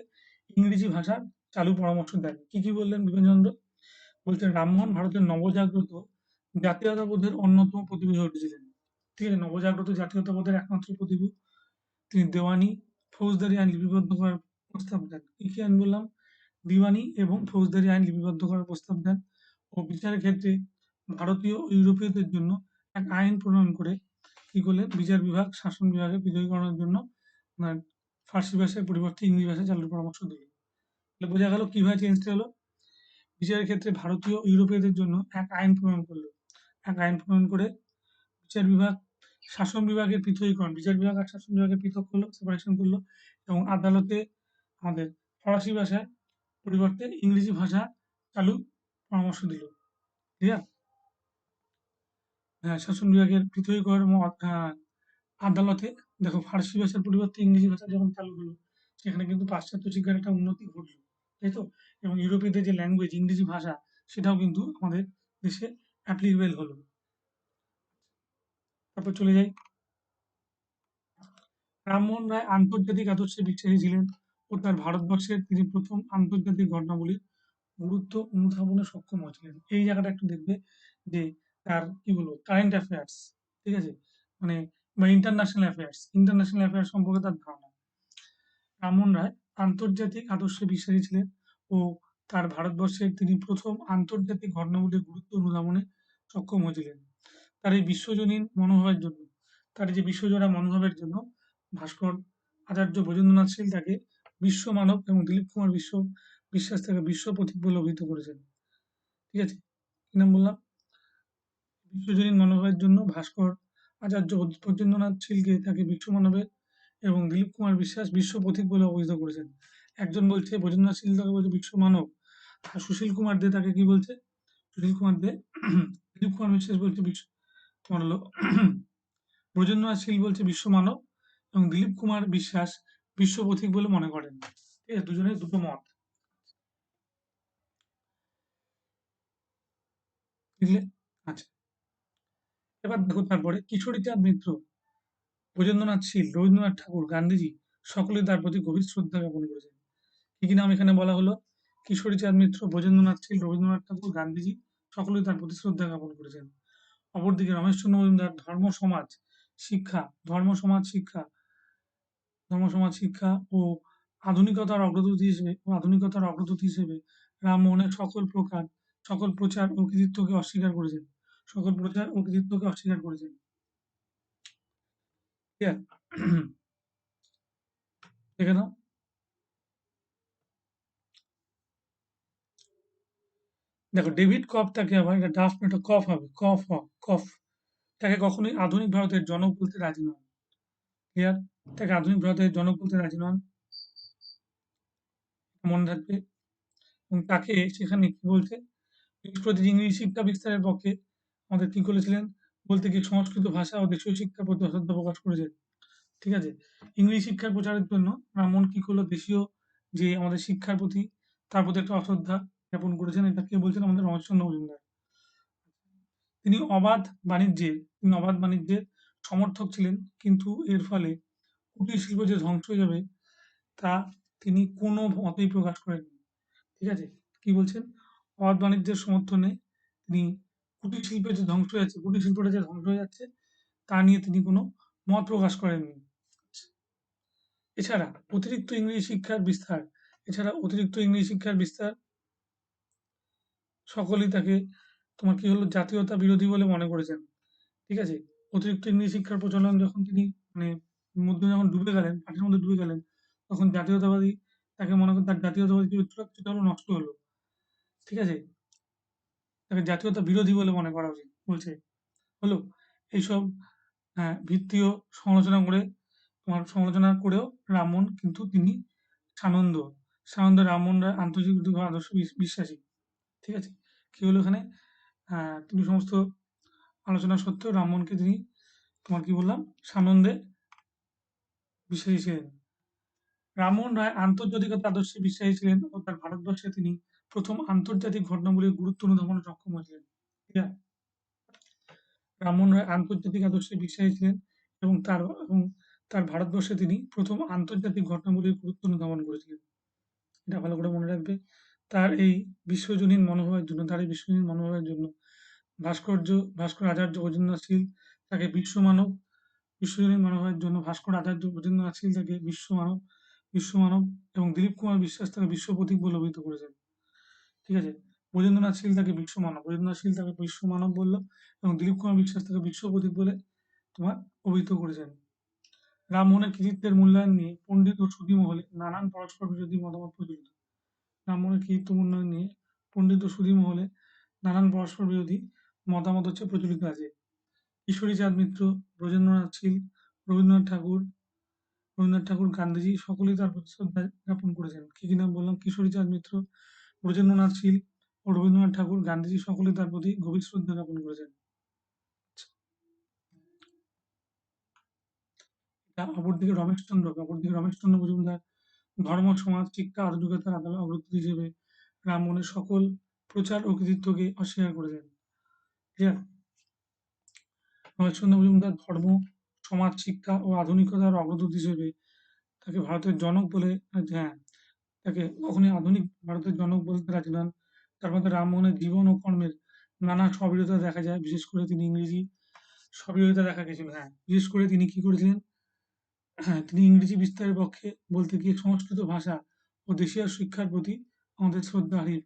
ইংরেজি ভাষা চালু পরামর্শ দেন। কি বললেন বিপিন চন্দ্র? বলছেন রামমোহন ভারতের নবজাগ্রত জাতীয়তাবোধের অন্যতম প্রতিনিধি হয়ে উঠেছিলেন। ঠিক আছে? নবজাগ্রত জাতীয়তাবোধের একমাত্র প্রতিনিধি। তিনি দেওয়ানি, ফৌজদারি আইন লিপিবদ্ধ করার প্রস্তাব দেন। কি আইন বললাম? দিওয়ানি এবং ফৌজদারি আইন লিপিবদ্ধ করার প্রস্তাব দেন ও বিচারের ক্ষেত্রে ভারতীয় ও ইউরোপীয়দের জন্য এক আইন প্রণয়ন করে কি করলেন? বিচার বিভাগ, শাসন বিভাগের পৃথকীকরণের জন্য আপনার ফার্সি ভাষার পরিবর্তে ইংরেজি ভাষা চালুর পরামর্শ দিলেন। তাহলে বোঝা গেল কিভাবে চেঞ্জটা হলো? বিচারের ক্ষেত্রে ভারতীয় ও ইউরোপীয়দের জন্য এক আইন প্রণয়ন করলো। এক আইন প্রণয়ন করে বিচার বিভাগ, শাসন বিভাগের পৃথকীকরণ, বিচার বিভাগ আর শাসন বিভাগের পৃথক করলো, সেপারেশন করলো এবং আদালতে আমাদের ফরাসি ভাষার পরিবর্তে ইংরেজি ভাষা চালুর পরামর্শ দিল। ক্লিয়ার? শাসন বিভাগের পৃথকীকরণ এবং আদালতে দেখো ফার্সি ভাষার পরিবর্তে ইংরেজি ভাষা যখন চালু হলো সেখানে কিন্তু পাশ্চাত্য শিক্ষার একটা উন্নতি ঘটলো। তাই তো? এবং ইউরোপীয়দের যে ল্যাঙ্গুয়েজ ইংরেজি ভাষা সেটাও কিন্তু আমাদের দেশে অ্যাপ্লিকেবল হলো। তারপর চলে যাই। রামমোহন রায় আন্তর্জাতিক আদর্শে বিশ্বাসী ছিলেন ও তার ভারতবর্ষের তিনি প্রথম আন্তর্জাতিক ঘটনাবলীর গুরুত্ব অনুধাবনে সক্ষম হয়েছিলেন। এই জায়গাটা একটু দেখবে যে তার কি বলবো কারেন্ট অ্যাফেয়ার্স, ঠিক আছে? মানে বা ইন্টারন্যাশনাল অ্যাফেয়ার্স সম্পর্কে তার ধারণা। রামমোহন রায় আন্তর্জাতিক আদর্শে বিশ্বাসী ছিলেন ও তার ভারতবর্ষের তিনি প্রথম আন্তর্জাতিক ঘটনাবলীর গুরুত্ব অনুধাবনে সক্ষম হয়েছিলেন। তার এই বিশ্বজোড়া মনোভাবের জন্য ভাস্কর আচার্য ব্রজেন্দ্রনাথ শীল তাকে বিশ্বমানব এবং দিলীপ কুমার বিশ্বাস তাকে বিশ্ব পথিক বলে অভিহিত করেছেন। ঠিক আছে? কি নাম বললাম? বিশ্বজনীন মনোভাবের জন্য ভাস্কর আচার্য ব্রজেন্দ্রনাথ শীলকে তাকে বিশ্বমানবের এবং দিলীপ কুমার বিশ্বাস বিশ্ব পথিক বলে অভিহিত করেছেন। একজন বলছে ব্রজেন্দ্রনাথ শীল তাকে বলছে বিশ্বমানব, আর সুশীল কুমার দে তাকে কি বলছে? সুশীল কুমার দে দিলীপ কুমার বিশ্বাস বলছে তোমার হলো ব্রজেন্দ্রনাথ শীল বলছে বিশ্বমানব এবং দিলীপ কুমার বিশ্বাস বিশ্ব পথিক বলে মনে করেন। ঠিক আছে? দুজনের দুটো মত। বুঝলে? আচ্ছা, এবার দেখো তারপরে কিশোরীচাঁদ মিত্র, ব্রজেন্দ্রনাথ শীল, রবীন্দ্রনাথ ঠাকুর, গান্ধীজি সকলেই তার প্রতি গভীর শ্রদ্ধা জ্ঞাপন করেছেন। কি নাম এখানে বলা হলো? কিশোরীচাঁদ মিত্র, ব্রজেন্দ্রনাথ শীল, রবীন্দ্রনাথ ঠাকুর, গান্ধীজি সকলেই তার প্রতি শ্রদ্ধা জ্ঞাপন করেছেন। অপরদিকে রমেশচন্দ্র মজুমদার শিক্ষা, ধর্ম সমাজ শিক্ষা ও আধুনিকতার অগ্রদূত হিসেবে রামমোহনের সকল প্রচার ও কৃতিত্বকে অস্বীকার করেছেন। ঠিক আছে? দেখে নাও। দেখো ডেভিড কফ তাকে আবার এটা ডাফ না, এটা কফ হবে, কফ তাকে কখনোই আধুনিক ভারতের জনক বলতে রাজি নন। ক্লিয়ার? তাকে আধুনিক ভারতের জনক বলতে রাজি নন, মনে রাখবে। এবং তাকে সেখানে কি বলছে? ইংরেজি শিক্ষা বিস্তারের পক্ষে আমাদের কি করেছিলেন? বলতে গিয়ে সংস্কৃত ভাষা ও দেশীয় শিক্ষার প্রতি অশ্রদ্ধা প্রকাশ করেছেন। ঠিক আছে? ইংরেজি শিক্ষার প্রচারের জন্য রামমোহন কি করলো? দেশীয় যে আমাদের শিক্ষার প্রতি তার প্রতি একটা অশ্রদ্ধা জ্ঞাপন করেছেন। এটা কে বলছেন? আমাদের রমেশচন্দ্র মজুমদার। তিনি অবাধ বাণিজ্যের তিনি অবাধ বাণিজ্যের সমর্থক ছিলেন, কিন্তু এর ফলে কুটির শিল্প যে ধ্বংস হয়ে যাবে তা তিনি কোনো মতেই প্রকাশ করেননি। ঠিক আছে? কি বলছেন? অবাধ বাণিজ্যের সমর্থনে তিনি কুটির শিল্পের যে ধ্বংস হয়ে যাচ্ছে, কুটির শিল্পটা যে ধ্বংস হয়ে যাচ্ছে তা নিয়ে তিনি কোনো মত প্রকাশ করেননি। এছাড়া অতিরিক্ত ইংরেজি শিক্ষার বিস্তার এছাড়া অতিরিক্ত ইংরেজি শিক্ষার বিস্তার সকলেই তাকে তোমার কি হলো জাতীয়তা বিরোধী বলে মনে করেছেন। ঠিক আছে? অতিরিক্ত ইংরেজি শিক্ষার প্রচলন যখন তিনি মানে মধ্যে যখন ডুবে গেলেন, পানির মধ্যে ডুবে গেলেন, তখন জাতীয়তাবাদী তাকে মনে করেন তার জাতীয়তাবাদী চরিত্র কিছুটা হলেও নষ্ট হলো। ঠিক আছে? তাকে জাতীয়তা বিরোধী বলে মনে করা উচিত বলছে। হলো? এইসব ভিত্তিও সমালোচনা করে তোমার সমালোচনা করেও রামমোহন কিন্তু তিনি সানন্দ, সানন্দ রামমোহন রায় আন্তর্জাতিক আদর্শ বিশ্বাসী। ঠিক আছে? কি হলো এখানে? তিনি সমস্ত আলোচনা সত্ত্বেও রামমোহনকে তিনি তোমার কি বললাম? সানন্দে বিশ্বাসী ছিলেন। রামমোহন রায় আন্তর্জাতিকতা আদর্শে বিশ্বাসী ছিলেন ও তার ভারতবর্ষে তিনি প্রথম আন্তর্জাতিক ঘটনাবলীর গুরুত্ব অনুধাবনে সক্ষম হয়েছিলেন। ঠিক আছে? রামমোহন রায় আন্তর্জাতিক আদর্শে বিশ্বাসী ছিলেন এবং তার ভারতবর্ষে তিনি প্রথম আন্তর্জাতিক ঘটনাবলীর গুরুত্ব অনুধাবন করেছিলেন। এটা ভালো করে মনে রাখবে। তার এই বিশ্বজনীন মনোভাবের জন্য ভাস্কর আচার্য গজেন্দ্রনাথ শীল তাকে বিশ্বজনীন মনোভাবের জন্য ভাস্কর আচার্য গজেন্দ্রনাথ শীল তাকে বিশ্বমানব এবং দিলীপ কুমার বিশ্বাস তাকে বিশ্ব প্রতীক বলে অভিহিত করেছেন। ঠিক আছে? রবীন্দ্রনাথ শীল তাকে বিশ্বমানব বলল এবং দিলীপ কুমার বিশ্বাস তাকে বিশ্ব প্রতীক বলে তোমার অভিহিত করেছেন। রামমোহনের কৃতিত্বের মূল্যায়ন নিয়ে পণ্ডিত ও সুধী মহলে নানান পরস্পর বিরোধী মতামত প্রচলিত। রামমোহনের কৃতিত্ব মূল্যায়ন নিয়ে পণ্ডিত ও সুধী মহলে নানান পরস্পর বিরোধী মতামত প্রচলিত আছে। ঈশ্বরীচাঁদ মিত্র, ব্রজেন্দ্রনাথ শীল, রবীন্দ্রনাথ ঠাকুর, গান্ধীজি সকলেই তার প্রতি শ্রদ্ধা জ্ঞাপন করেছেন। কি কি নাম বললাম? কিশোরীচাঁদ মিত্র, ব্রজেন্দ্রনাথ শীল ও রবীন্দ্রনাথ ঠাকুর, গান্ধীজি সকলেই তার প্রতি গভীর শ্রদ্ধা জ্ঞাপন করেছেন। অপরদিকে রমেশচন্দ্র মজুমদার ধর্ম, সমাজ, শিক্ষা, আধুনিকতার অগ্রদূত হিসেবে রামমোহনের সকল প্রচার ও কৃতিত্বকে অস্বীকার করেছেন। ক্লিয়ার? রমেশচন্দ্র মজুমদার ধর্ম, সমাজ, শিক্ষা ও আধুনিকতার অগ্রদূত হিসেবে তাকে ভারতের জনক বলে তাকে কখনোই আধুনিক ভারতের জনক বলতে রাজি নন। তার মধ্যে রামমোহনের জীবন ও কর্মের নানা স্ববিরোধিতা দেখা যায়। বিশেষ করে তিনি ইংরেজি স্ববিরোধিতা দেখা গেছিল। বিশেষ করে তিনি কি করেছিলেন? তিনি ইংরেজি বিস্তারের পক্ষে বলতে গিয়ে সংস্কৃত ভাষা ও দেশীয় শিক্ষার প্রতি আমাদের শ্রদ্ধা হারিয়ে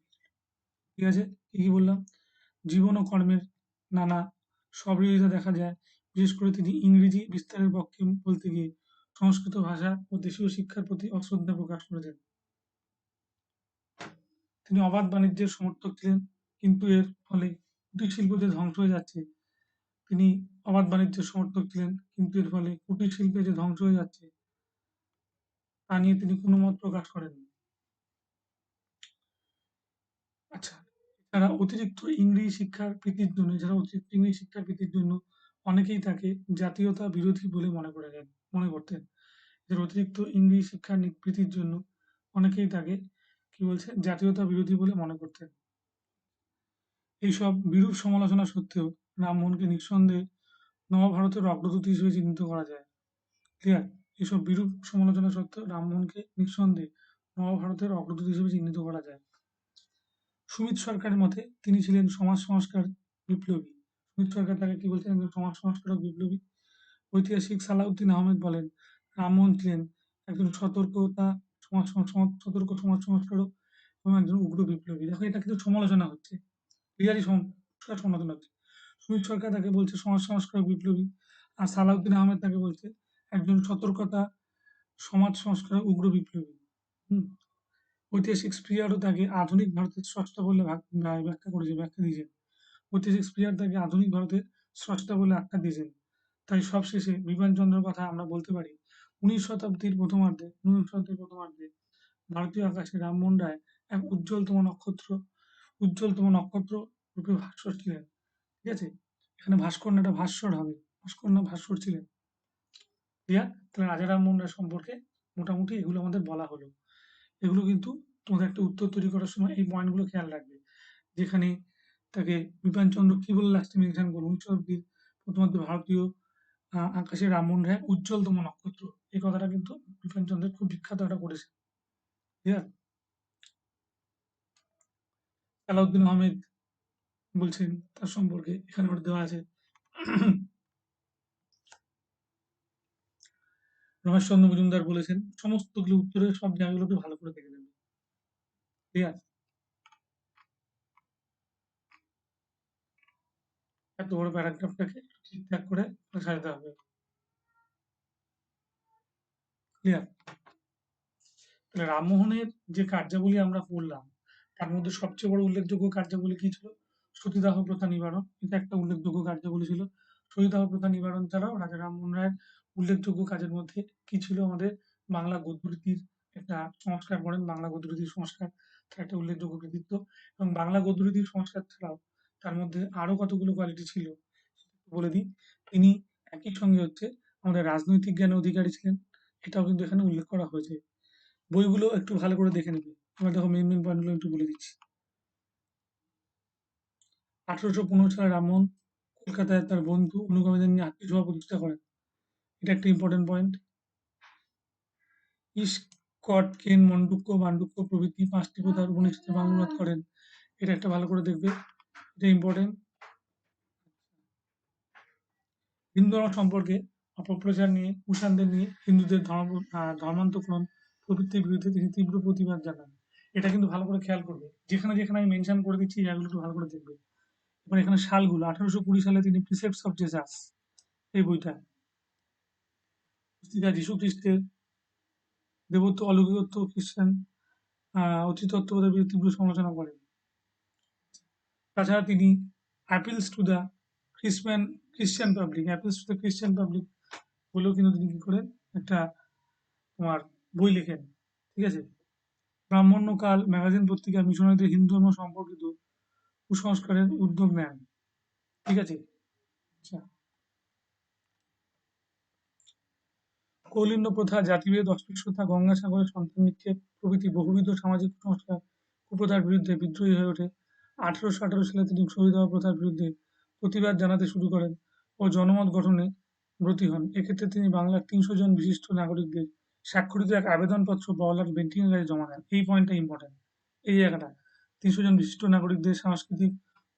ঠিক আছে? কি, কি বললাম? জীবন ও কর্মের নানা স্ববিরোধিতা দেখা যায়। বিশেষ করে তিনি ইংরেজি বিস্তারের পক্ষে বলতে গিয়ে সংস্কৃত ভাষা ও দেশীয় শিক্ষার প্রতি অশ্রদ্ধা প্রকাশ করেছেন। তিনি অবাধ বাণিজ্যের সমর্থক ছিলেন, কিন্তু এর ফলে কুটির শিল্প যে ধ্বংস হয়ে যাচ্ছে, তিনি অবাধ বাণিজ্যের সমর্থক ছিলেন, কিন্তু এর ফলে কুটির শিল্পে যে ধ্বংস হয়ে যাচ্ছে তা নিয়ে তিনি কোনো মত প্রকাশ করেননি। আচ্ছা, অতিরিক্ত ইংরেজি শিক্ষার প্রীতির জন্য অনেকেই তাকে জাতীয়তা বিরোধী বলে মনে করতেন। অতিরিক্ত ইংরেজি শিক্ষার প্রীতির জন্য অনেকেই তাকে কি বলছে জাতীয়তা বিরোধী বলে মনে করতেন। এইসব বিরূপ সমালোচনা সত্ত্বেও রামমোহনকে নিঃসন্দেহে নবভারতের অগ্রদূত হিসেবে চিহ্নিত করা যায়। ক্লিয়ার? এইসব বিরূপ সমালোচনা সত্ত্বেও রামমোহনকে নিঃসন্দেহে নবভারতের অগ্রদূত হিসেবে চিহ্নিত করা যায়। সুমিত সরকারের মতে তিনি ছিলেন সমাজ সংস্কার বিপ্লবী। সুমিত সরকার তাকে কি বলছেন? একজন সমাজ সংস্কারক বিপ্লবী। ঐতিহাসিক সালাউদ্দিন আহমেদ বলেন রামমোহন ছিলেন একজন সতর্ক সমাজ সংস্কারক এবং একজন উগ্র বিপ্লবী। দেখো এটা কিন্তু সমালোচনা হচ্ছে, ক্লিয়ারই সমালোচনা হচ্ছে। সুমিত সরকার তাকে বলছে সমাজ সংস্কারক বিপ্লবী, আর সালাউদ্দিন আহমেদ তাকে বলছে একজন সমাজ সংস্কারক উগ্র বিপ্লবী। হুম ঐতিহাসিক স্প্রিয়ারও তাকে আধুনিক ভারতের স্রষ্টা বলে ব্যাখ্যা দিয়েছেন। ঐতিহাসিক স্প্রিয়ার তাকে আধুনিক ভারতের স্রষ্টা বলে আখ্যা দিয়েছেন। তাই সবশেষে বিপিনচন্দ্রের কথা আমরা বলতে পারি ঊনিশ শতাব্দীর প্রথমার্ধে ভারতীয় আকাশে রামমোহন রায় এক উজ্জ্বলতম নক্ষত্র রূপে ভাস্কর ছিলেন। ঠিক আছে? এখানে ভাস্কর না, এটা ভাস্বর হবে। ভাস্কর না ভাস্কর ছিলেন। ক্লিয়ার? তাহলে রাজা রামমোহন রায় সম্পর্কে মোটামুটি এগুলো আমাদের বলা হলো। এগুলো কিন্তু তোমাদের একটা উত্তর তৈরি করার সময় এই পয়েন্টগুলো খেয়াল রাখবে। যেখানে তাকে বিপিনচন্দ্র কি বলে লাস্টে মেনশন করবো, ঊনিশ শতাব্দীর প্রথমত ভারতীয় আকাশে রামমোহন রায় উজ্জ্বলতম নক্ষত্র, এই কথাটা কিন্তু বিপিনচন্দ্রের খুব বিখ্যাত একটা করেছে। ক্লিয়ার? সালাউদ্দিন আহমেদ বলছেন তার সম্পর্কে, এখানে ওটা দেওয়া আছে। রমেশচন্দ্র মজুমদার বলেছেন, সমস্তগুলো উত্তরের সব জায়গাগুলোকে ভালো করে দেখে নেবে। ক্লিয়ার? এত বড় প্যারাগ্রাফটাকে ঠিকঠাক করে সাজাতে হবে। ক্লিয়ার? তাহলে রামমোহনের যে কার্যাবলী আমরা পড়লাম, তার মধ্যে সবচেয়ে বড় উল্লেখযোগ্য কার্যাবলী কি ছিল? সতীদাহ প্রথা নিবারণ। এটা একটা উল্লেখযোগ্য কার্যাবলী ছিল। সতীদাহ প্রথা নিবারণ ছাড়াও রাজা রামমোহন রায়ের উল্লেখযোগ্য কাজের মধ্যে কি ছিল? আমাদের বাংলা গদ্যরীতির একটা সংস্কার করেন, বাংলা গদ্যরীতির সংস্কার তার একটা উল্লেখযোগ্য কৃতিত্ব। এবং বাংলা গদ্যরীতির সংস্কার ছাড়াও তার মধ্যে আরো কতগুলো কোয়ালিটি ছিল বলে দিই। তিনি একই সঙ্গে হচ্ছে আমাদের রাজনৈতিক জ্ঞানের অধিকারী ছিলেন, এটাও কিন্তু এখানে উল্লেখ করা হয়েছে। বইগুলো একটু ভালো করে দেখে নেবে। এবার দেখো মেইন পয়েন্টগুলো একটু বলে দিচ্ছি। 1815 সালে রামমোহন কলকাতায় তার বন্ধু অনুগামীদের নিয়ে আত্মীয়সভা প্রতিষ্ঠা করেন। এটা একটা ইম্পর্টেন্ট পয়েন্ট। ইস্কট, কেন, মান্ডুক্য প্রভৃতি 5টি প্রথার উপনিষদে বাংলা অনুবাদ করেন। এটা একটা ভালো করে দেখবে, এটা ইম্পর্টেন্ট। হিন্দু ধর্ম সম্পর্কে অপপ্রচার নিয়ে, কুষাণদের নিয়ে, হিন্দুদের ধর্মান্তকরণ প্রভৃতির বিরুদ্ধে তিনি তীব্র প্রতিবাদ জানান। এটা কিন্তু ভালো করে খেয়াল করবে। যেখানে যেখানে আমি মেনশন করে দিচ্ছি এই জায়গাগুলো একটু ভালো করে দেখবে। এবার এখানে সালগুলো 1820 সালে তিনি প্রিসেপ্টস অফ জেসাস এই বইটা, যীশু খ্রিস্টের দেবত্ব, অলৌকিকত্ব, খ্রিস্টান অতিতত্ত্ববাদের বিরুদ্ধে তীব্র সমালোচনা করেন। তাছাড়া তিনি appeals to the Christian public বলেও কিন্তু তিনি কি করেন, একটা তোমার বই লেখেন। ঠিক আছে? ব্রাহ্মণ্যকাল ম্যাগাজিন পত্রিকা মিশনারিদের হিন্দু ধর্ম সম্পর্কিত কুসংস্কারের উদ্যোগ নেন। ঠিক আছে? আচ্ছা, কৌলিন্য প্রথা, জাতিভেদ, অস্পৃশ্যতা, গঙ্গাসাগরে সন্তান নিক্ষেপ প্রভৃতি বহুবিধ সামাজিক কুসংস্কার কুপ্রথার বিরুদ্ধে বিদ্রোহী হয়ে ওঠে। 1818 সালে তিনি সতীদাহ প্রথার বিরুদ্ধে প্রতিবাদ জানাতে শুরু করেন ও জনমত গঠনে ব্রতী হন। এক্ষেত্রে তিনি বাংলার 300 জন বিশিষ্ট নাগরিকদের স্বাক্ষরিত এক আবেদনপত্র বড়লাট বেন্টিংয়ের কাছে জমা দেন। এই পয়েন্টটা ইম্পর্টেন্ট। এই জায়গাটা 300 জন বিশিষ্ট নাগরিকদের সাংস্কৃতিক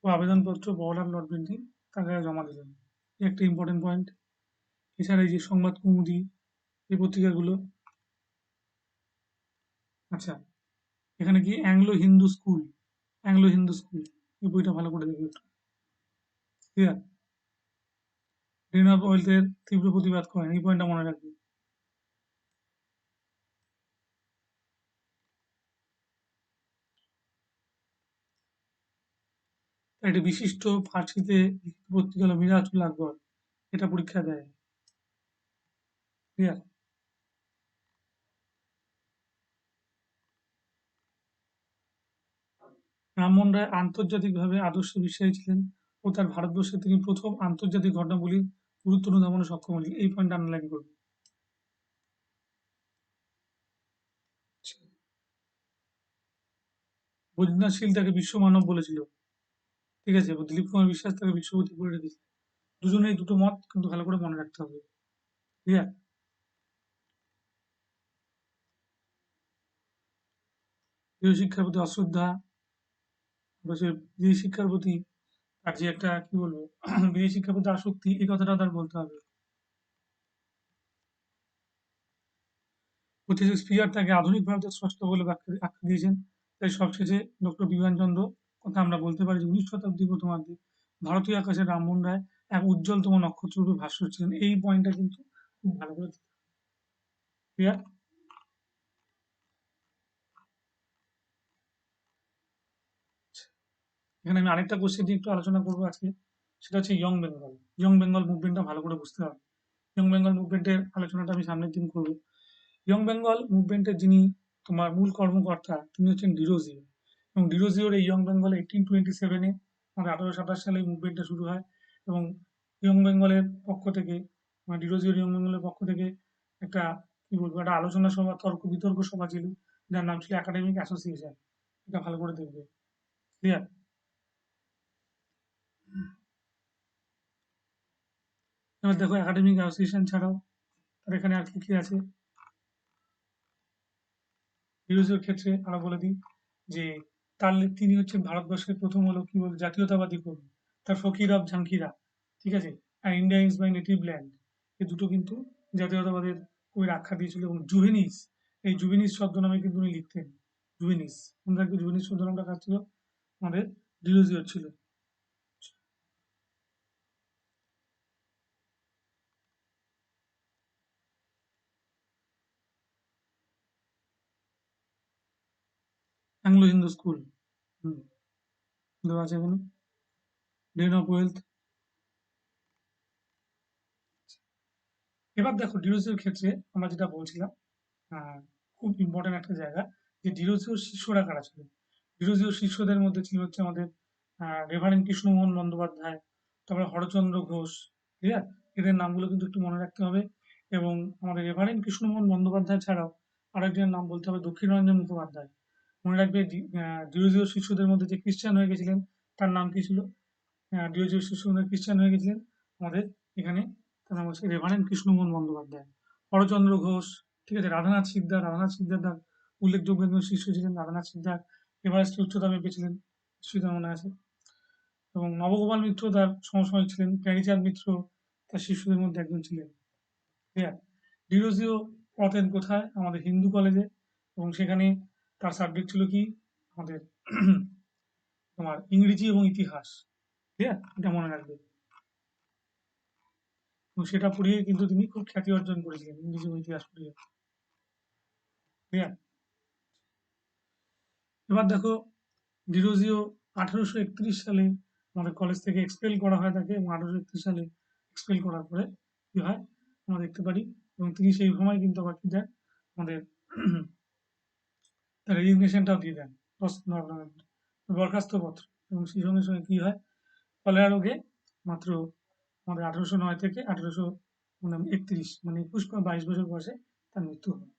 ও আবেদনপত্র বড়লাট লর্ড বেন্টিং তার কাছে জমা দিলেন। এই একটা ইম্পর্টেন্ট পয়েন্ট। এছাড়া এই যে সংবাদ কৌমুদী, এই পত্রিকাগুলো, আচ্ছা, এখানে কি অ্যাংলো হিন্দু স্কুল, এই বইটা ভালো করে দেখবে একটু। ক্লিয়ার? গ্রিন অফ ওয়েলথের তীব্র প্রতিবাদ করেন, এই পয়েন্টটা মনে রাখবে। একটি বিশিষ্ট ফার্সিতে লিখিত পত্রিকা হলো মিরাজুল আকবর, এটা পরীক্ষা দেয়। ক্লিয়ার? রামমোহন রায় আন্তর্জাতিকভাবে আদর্শ বিশ্বাসী ছিলেন ও তার ভারতবর্ষে তিনি প্রথম আন্তর্জাতিক ঘটনাবলীর গুরুত্ব অনুধাবনে সক্ষম হলেন। এই পয়েন্ট আন্ডারলাইন করবে। বৈদ্যনাথ শীল তাকে বিশ্ব মানব বলেছিল। ঠিক আছে? দিলীপ কুমার বিশ্বাস তাকে বিশ্বপতি বলে রেখেছে। দুজনেই দুটো মত কিন্তু ভালো করে মনে রাখতে হবে। ক্লিয়ার? গৃহশিক্ষার প্রতি অশ্রদ্ধা, বলছে বিদেশি শিক্ষার প্রতি তার যে একটা কি বলবো বিদেশি শিক্ষার প্রতি আসক্তি, এই কথাটা তার বলতে হবে। পঁচিশে স্পিয়ার তাকে আধুনিক ভারতের স্রষ্টা বলে আখ্যা দিয়েছেন। তাই সবশেষে ডক্টর বিপিনচন্দ্র কথা আমরা বলতে পারি যে 19 শতাব্দীর প্রথমার্ধে ভারতীয় আকাশে রামমোহন রায় এক উজ্জ্বলতম নক্ষত্ররূপে ভাস্বর ছিলেন। এই পয়েন্টটা কিন্তু খুব ভালো করে ক্লিয়ার? এখানে আমি আরেকটা কোশ্চেন নিয়ে একটু আলোচনা করবো আজকে, সেটা হচ্ছে ইয়ং বেঙ্গল। ইয়ং বেঙ্গল মুভমেন্টটা ভালো করে বুঝতে হবে। ইয়ং বেঙ্গল মুভমেন্টের আলোচনাটা আমি সামনের দিন করবো। ইয়ং বেঙ্গল মুভমেন্টের যিনি তোমার মূল কর্মকর্তা তিনি হচ্ছেন ডিরোজিও, এবং ডিরোজিওর এই ইয়ং বেঙ্গল 1827-এ মানে 1827 সালে এই মুভমেন্টটা শুরু হয়। এবং ইয়ং বেঙ্গলের পক্ষ থেকে মানে ডিরোজিওর ইয়ং বেঙ্গলের পক্ষ থেকে একটা কি বলবো একটা আলোচনা সভা, তর্ক বিতর্ক সভা ছিল, যার নাম ছিল একাডেমিক অ্যাসোসিয়েশন। এটা ভালো করে দেখবে। ক্লিয়ার? এবার দেখো একাডেমিক অ্যাসোসিয়েশন ছাড়াও আর এখানে আর কি কি আছে। ডিরোজিওর ক্ষেত্রে আমরা বলে দিই যে তিনি হচ্ছেন ভারতবর্ষের প্রথম হলো কি বল জাতীয়তাবাদী কবি। তার ফকির অফ ঝাঙ্কিরা, ঠিক আছে, আর India is my native land, এই দুটো কিন্তু জাতীয়তাবাদের কবির আখ্যা দিয়েছিল। এবং জুভেনিস, এই জুভেনিস ছদ্মনামে কিন্তু উনি লিখতেন। জুভেনিস, মনে রাখবে জুভেনিস ছদ্মনামটা কার ছিল? আমাদের ডিরোজিওর ছিল। অ্যাংলো হিন্দু স্কুল, হুম, দেওয়া আছে এখানে। ডেন অফ ওয়েলথ। এবার দেখো ডিরোজিওর ক্ষেত্রে আমরা যেটা বলছিলাম, খুব ইম্পর্টেন্ট একটা জায়গা, যে ডিরোজিওর শিষ্যরা কারা ছিল। ডিরোজিওর শিষ্যদের মধ্যে ছিল হচ্ছে আমাদের রেভারেন্ড কৃষ্ণমোহন বন্দ্যোপাধ্যায়, তারপরে হরচন্দ্র ঘোষ, ঠিক আছে, এদের নামগুলো কিন্তু একটু মনে রাখতে হবে। এবং আমাদের রেভারেন্ড কৃষ্ণমোহন বন্দ্যোপাধ্যায় ছাড়াও আরেকজনের নাম বলতে হবে, দক্ষিণরঞ্জন মুখোপাধ্যায়। মনে রাখবে ডিরোজিওর শিষ্যদের মধ্যে যে খ্রিস্টান হয়ে গেছিলেন, তার নাম কি ছিল? ডিওজের শিশুরা খ্রিস্টান হয়ে গেছিলেন আমাদের এখানে, তার নাম হচ্ছে রেভারেন্ড কৃষ্ণমোহন বন্দ্যোপাধ্যায়। হরচন্দ্র ঘোষ, ঠিক আছে, রাধানাথ সিকদার, রাধানাথ সিকদার তার উল্লেখযোগ্য একজন শিষ্য ছিলেন। রাধানাথ সিকদার এভারেস্টে উচ্চতা মেপেছিলেন, নিশ্চয়ই তার মনে আছে। এবং নবগোপাল মিত্র তার সমসাময়িক ছিলেন। প্যারীচাঁদ মিত্র তার শিষ্যদের মধ্যে একজন ছিলেন। ঠিক আছে, ডিরোজিও পড়াতেন কোথায়? আমাদের হিন্দু কলেজে। এবং সেখানে তার সাবজেক্ট ছিল কি? আমাদের তোমার ইংরেজি এবং ইতিহাস। ঠিক আছে, এটা মনে রাখবে। এবং সেটা পড়িয়ে কিন্তু তিনি খুব খ্যাতি অর্জন করেছিলেন, ইংরেজি ও ইতিহাস পড়িয়ে। ঠিক আছে, এবার দেখো ডিরোজিও 1831 সালে আমাদের কলেজ থেকে এক্সপেল করা হয় তাকে। এবং 1831 সালে এক্সপেল করার পরে কি হয় আমরা দেখতে পারি। এবং তিনি সেই সময় কিন্তু আবার কি দেন আমাদের তার রেজিগনেশনটাও দিয়ে দেন, বরখাস্ত পত্র। এবং সেই সঙ্গে সঙ্গে কি হয়, কলেরা রোগে মাত্র আমাদের 1809 থেকে 1831 মানে 21 বা 22 বছর বয়সে তার মৃত্যু হয়।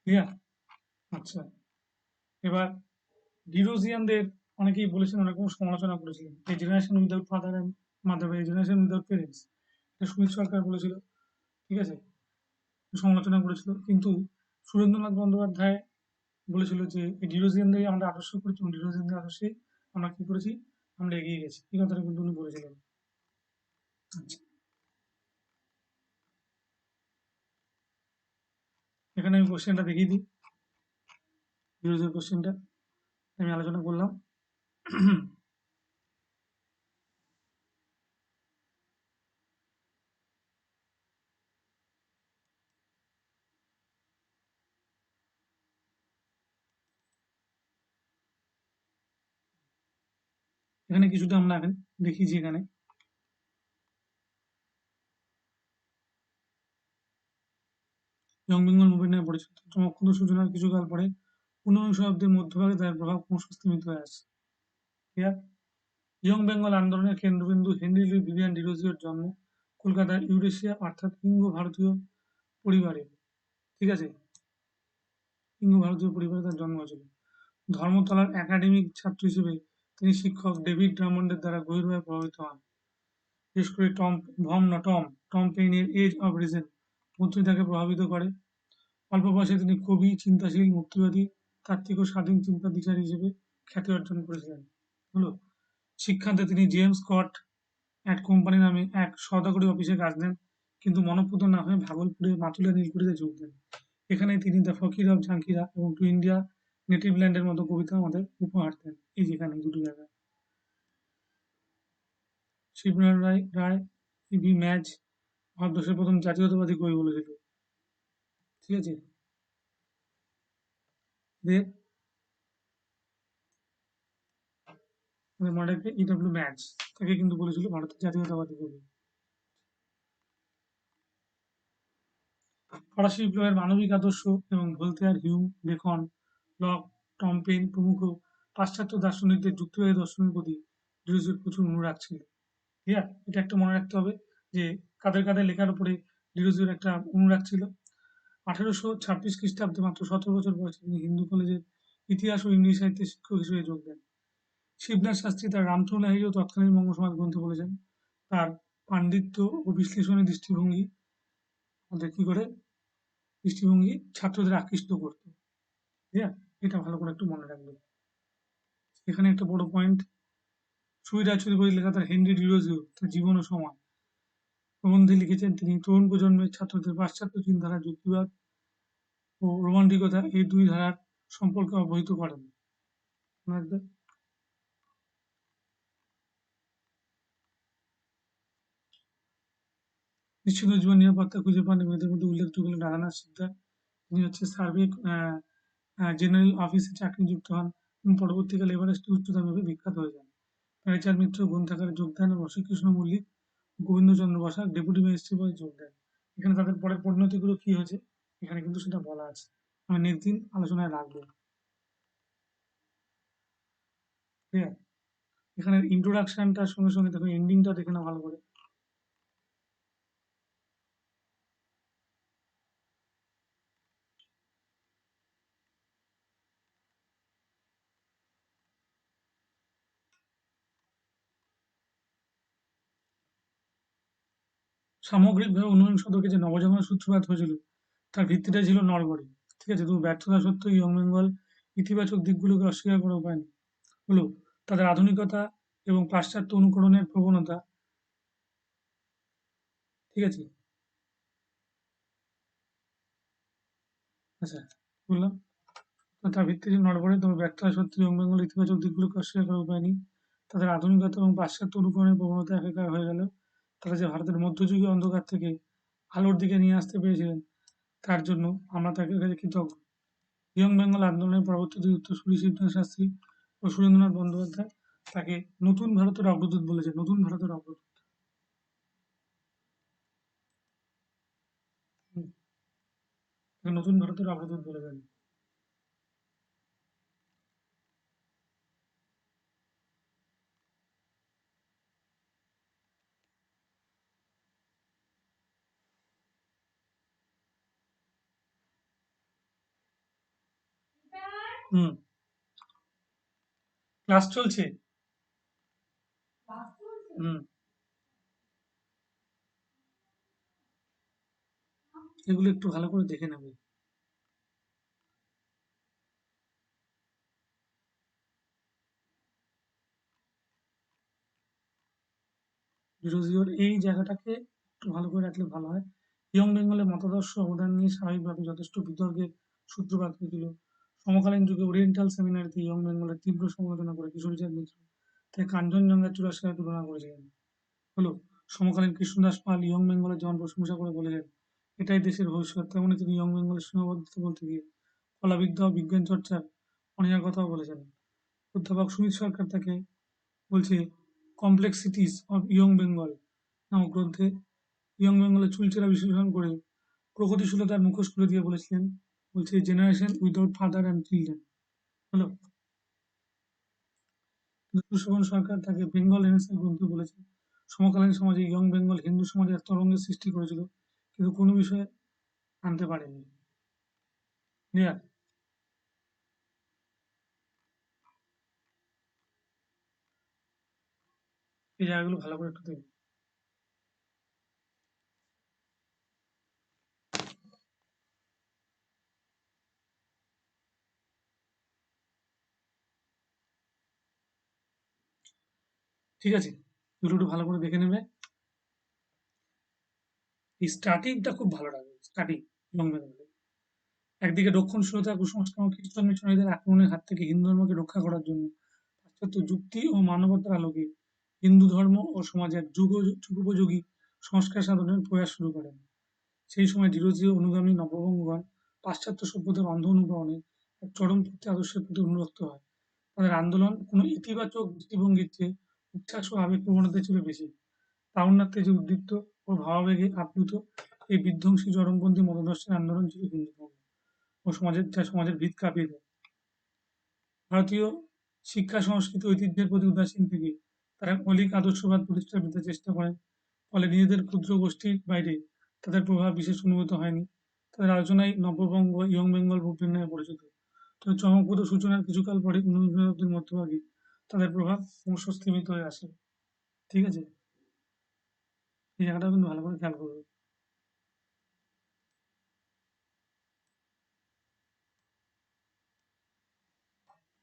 ক্লিয়ার? আচ্ছা, এবার ডিরোজিয়ানদের অনেকেই বলেছেন, অনেক রকম সমালোচনা করেছিলেন, এই generation without father and mother, এই জেনারেশন উইদাউট পেরেন্টস, এটা সুমিত সরকার বলেছিল, ঠিক আছে, সমালোচনা করেছিল। কিন্তু সুরেন্দ্রনাথ বন্দ্যোপাধ্যায় বলেছিল যে এই ডিরোজিয়ানদের আমরা আদর্শ করেছি এবং ডিরোজিয়ানদের আদর্শে আমরা কি করেছি, আমরা এগিয়ে গেছি, এই কথাটা কিন্তু উনি বলেছিলেন। আচ্ছা, এখানে আমি কোশ্চেনটা দেখিয়ে দিই, ডিরোজিয়ার কোশ্চেনটা আমি আলোচনা করলাম। এখানে কিছুটা আমরা এখন দেখিয়েছি। এখানে ইয়ং বেঙ্গল মুভমেন্ট নামে পরিচিত চমকপ্রদ সূচনার কিছুকাল পরে 19 শতাব্দীর মধ্যভাগে তার প্রভাব ক্রমশ স্তীমিত হয়ে আসছে। ক্লিয়ার? ইয়ং বেঙ্গল আন্দোলনের কেন্দ্রবিন্দু হেনরি লুই ভিভিয়ান ডিরোজিওর জন্ম কলকাতার ইউরেশিয়া অর্থাৎ ইঙ্গ ভারতীয় পরিবারে। ঠিক আছে, ইঙ্গ ভারতীয় পরিবারে তার জন্ম হয়েছিল। ধর্মতলার একাডেমিক ছাত্র হিসেবে তিনি শিক্ষক ডেভিড ড্রামন্ডের দ্বারা গভীরভাবে প্রভাবিত হন। বিশেষ করে টম পেইনের এজ অব রিজন বইটি তাকে প্রভাবিত করে। অল্প বয়সে তিনি কবি, চিন্তাশীল, মুক্তিবাদী, তাত্ত্বিক ও স্বাধীন চিন্তাধিকারী হিসেবে খ্যাতি অর্জন করেছিলেন। হলো, শিক্ষান্তে তিনি জেমস স্কট অ্যান্ড কোম্পানি নামে এক সওদাগরি অফিসে কাজ নেন, কিন্তু মনঃপূত না হয়ে ভাগলপুরে মাতুলা নীলকুঠিতে যোগ দেন। এখানে তিনি দ্য ফকির অফ ঝাঁকিরা এবং টু ইন্ডিয়া নেটিভ ল্যান্ডের মতো কবিতা আমাদের উপহার দেন। এই যেখানে দুটো জায়গায় শিবনারায়ণ রায় ইভি ম্যাচ ভারতবর্ষের প্রথম জাতীয়তাবাদী কবি বলেছিল। ঠিক আছে, দের মনে রাখবে ইডব্লিউ ম্যাচ তাকে কিন্তু বলেছিল ভারতের জাতীয়তাবাদী কবি। ফরাসি বিপ্লবের মানবিক আদর্শ এবং Voltaire, Hume, Bacon, Locke, Tom Paine প্রমুখ পাশ্চাত্য দার্শনিকদের যুক্তিবাদী দর্শনের প্রতি ডিরোজিওর প্রচুর অনুরাগ ছিল। ঠিক আছে, এটা একটা মনে রাখতে হবে যে কাদের কাদের লেখার উপরে ডিরোজিওর একটা অনুরাগ ছিল। 1826 খ্রিস্টাব্দে মাত্র 17 বছর বয়সে তিনি হিন্দু কলেজের ইতিহাস ও ইংরেজি সাহিত্যের শিক্ষক হিসেবে যোগ দেন। শিবনাথ শাস্ত্রী তার রামচন্দ্র লাহিড়ী ও তৎকালীন বঙ্গ সমাজ গ্রন্থে বলেছেন, তার পাণ্ডিত্য ও বিশ্লেষণী দৃষ্টিভঙ্গি আমাদের কি করে দৃষ্টিভঙ্গি ছাত্রদের আকৃষ্ট করতো। ঠিক আছে? এটা ভালো করে একটু মনে রাখবে। এখানে একটা বড় পয়েন্ট, সুবিরাজচৌধুরী বই লেখা তার হেনরি ডিরোজিও তার জীবন ও সময় প্রবন্ধে লিখেছেন, তিনি তরুণ প্রজন্মের ছাত্রদের পাশ্চাত্য চিন্তাধারা, যুক্তিবাদ ও রোমান্টিকতা এই দুই ধারার সম্পর্কে অবহিত করেন। মনে রাখবে। বিচ্ছিন্ন জীবন নিরাপত্তা খুঁজে পান এবং এদের মধ্যে উল্লেখযোগ্য হলেন রাধানাথ সিকদার। তিনি হচ্ছে সার্বিক জেনারেল অফিসে চাকরিযুক্ত হন এবং পরবর্তীকালে এভারেস্টে উচ্চতাভাবে বিখ্যাত হয়ে যান। প্যারিচাঁদ মিত্র গ্রন্থাগারে যোগদান এবং শ্রীকৃষ্ণ মল্লিক, গোবিন্দচন্দ্র বসাক ডেপুটি ম্যাজিস্ট্রেট পদে যোগ দেন। এখানে তাদের পরের পরিণতিগুলো কি হয়েছে এখানে কিন্তু সেটা বলা আছে। আমি নেক্সট দিন আলোচনায় রাখবো। ঠিক আছে? এখানে ইন্ট্রোডাকশনটার সঙ্গে সঙ্গে দেখো এন্ডিংটা দেখে নাও ভালো করে। সামগ্রিকভাবে ঊনবিংশ শতকে যে নবজাগরণের সূত্রপাত হয়েছিল তার ভিত্তিটা ছিল নরবরে। ঠিক আছে? তবু ব্যর্থতা সত্ত্বেও ইয়ং বেঙ্গল ইতিবাচক দিকগুলোকে অস্বীকার করা উপায় নেই। হলো তাদের আধুনিকতা এবং পাশ্চাত্য অনুকরণের প্রবণতা। ঠিক আছে? আচ্ছা, বললাম তার ভিত্তিতে নড়বড়ে, তবে ব্যর্থতা সত্ত্বেও ইয়ং বেঙ্গল ইতিবাচক দিকগুলোকে অস্বীকার করার উপায় নেই। তাদের আধুনিকতা এবং পাশ্চাত্য অনুকরণের প্রবণতা একাকার হয়ে গেল। তারা যে ভারতের মধ্যযুগীয় অন্ধকার থেকে আলোর দিকে নিয়ে আসতে পেরেছিলেন তার জন্য আমরা তাদের কাছে কৃতজ্ঞ। ইয়ং বেঙ্গল আন্দোলনের পরবর্তীতে উত্তরসূরি শিবনাথ শাস্ত্রী ও সুরেন্দ্রনাথ বন্দ্যোপাধ্যায় তাকে নতুন ভারতের অগ্রদূত বলেছে। নতুন ভারতের অগ্রদূত। হুম, তাকে নতুন ভারতের অগ্রদূত বলেছেন। হুম, ক্লাস চলছে। হুম, এগুলো একটু ভালো করে দেখে নেবে। ডিরোজিওর এই জায়গাটাকে একটু ভালো করে রাখলে ভালো হয়। ইয়ং বেঙ্গলের মতাদর্শ অবদান নিয়ে স্বাভাবিকভাবে যথেষ্ট বিতর্কের সূত্রপাত হয়েছিল। সমকালীন যুগে ওরিয়েন্টাল সেমিনারিতে ইয়ং বেঙ্গলের তীব্র সমালোচনা করে কিশোরীচাঁদ মিত্র তাই কাঞ্চনজঙ্ঘা চূড়ার সাথে তুলনা করেছিলেন। হলো সমকালীন কৃষ্ণদাস পাল ইয়ং বেঙ্গলের যেমন প্রশংসা করে বলেছেন এটাই দেশের ভবিষ্যৎ, তেমনি তিনি ইয়ং বেঙ্গলের সীমাবদ্ধতা বলতে গিয়ে কলাবিদ্যা ও বিজ্ঞান চর্চার অনীহার কথাও বলেছেন। অধ্যাপক সুমিত সরকার তাকে বলছে কমপ্লেক্সিটিস অফ ইয়ং বেঙ্গল নামক গ্রন্থে ইয়ং বেঙ্গলের চুলচেরা বিশ্লেষণ করে প্রগতিশীলতার মুখোশ খুলে দিয়ে বলেছিলেন, বলছে generation without father and children. হলো সুশোভন সরকার তাকে বেঙ্গল রেনেসাঁ গ্রন্থে বলেছেন সমকালীন সমাজে ইয়ং বেঙ্গল হিন্দু সমাজের তরঙ্গের সৃষ্টি করেছিল কিন্তু কোনো বিষয়ে আনতে পারেনি। ক্লিয়ার? এই জায়গাগুলো ভালো করে একটু দেখবে। ঠিক আছে? এগুলো একটু ভালো করে দেখে নেবে। এই স্টার্টিংটা খুব ভালো লাগবে। স্টার্টিং ইয়ং বেঙ্গল একদিকে রক্ষণশীলতা, কুসংস্কার ও খ্রিস্টান মিশনারিদের আক্রমণের হাত থেকে হিন্দু ধর্মকে রক্ষা করার জন্য পাশ্চাত্য যুক্তি ও মানবতার আলোকে হিন্দু ধর্ম ও সমাজের যুগোপযোগী সংস্কার সাধনের প্রয়াস শুরু করেন। সেই সময় ডিরোজিও অনুগামী নববঙ্গগণ পাশ্চাত্য সভ্যতার অন্ধ অনুকরণে এক চরমপন্থী আদর্শের প্রতি অনুরক্ত হয়। তাদের আন্দোলন কোনো ইতিবাচক দৃষ্টিভঙ্গির চেয়ে উচ্ছ্বাস ও আবেগপ্রবণতা ছিল বেশি। তারুণ্যের যে উদ্দীপ্ত ও ভাবাবেগে আপ্লুত এই বিধ্বংসী চরমপন্থী মতাদর্শের আন্দোলন ছিল হিন্দু ধর্ম ও সমাজের ভিত কাঁপিয়ে দেয়। ভারতীয় শিক্ষা সংস্কৃতি ঐতিহ্যের প্রতি উদাসীন থেকে তারা মৌলিক আদর্শবাদ প্রতিষ্ঠার পেতে চেষ্টা করেন। ফলে নিজেদের ক্ষুদ্র গোষ্ঠীর বাইরে তাদের প্রভাব বিশেষ অনুভূত হয়নি। তাদের আলোচনায় নববঙ্গ ইয়ং বেঙ্গল মুভমেন্ট নামে পরিচিত। তবে চমকপ্রদ সূচনার কিছুকাল পরে ঊনবিংশ শতাব্দীর মধ্যভাগে তাদের প্রভাব ক্রমশ স্তীমিত হয়ে আসে। ঠিক আছে? এই জায়গাটা কিন্তু ভালো করে খেয়াল করবে।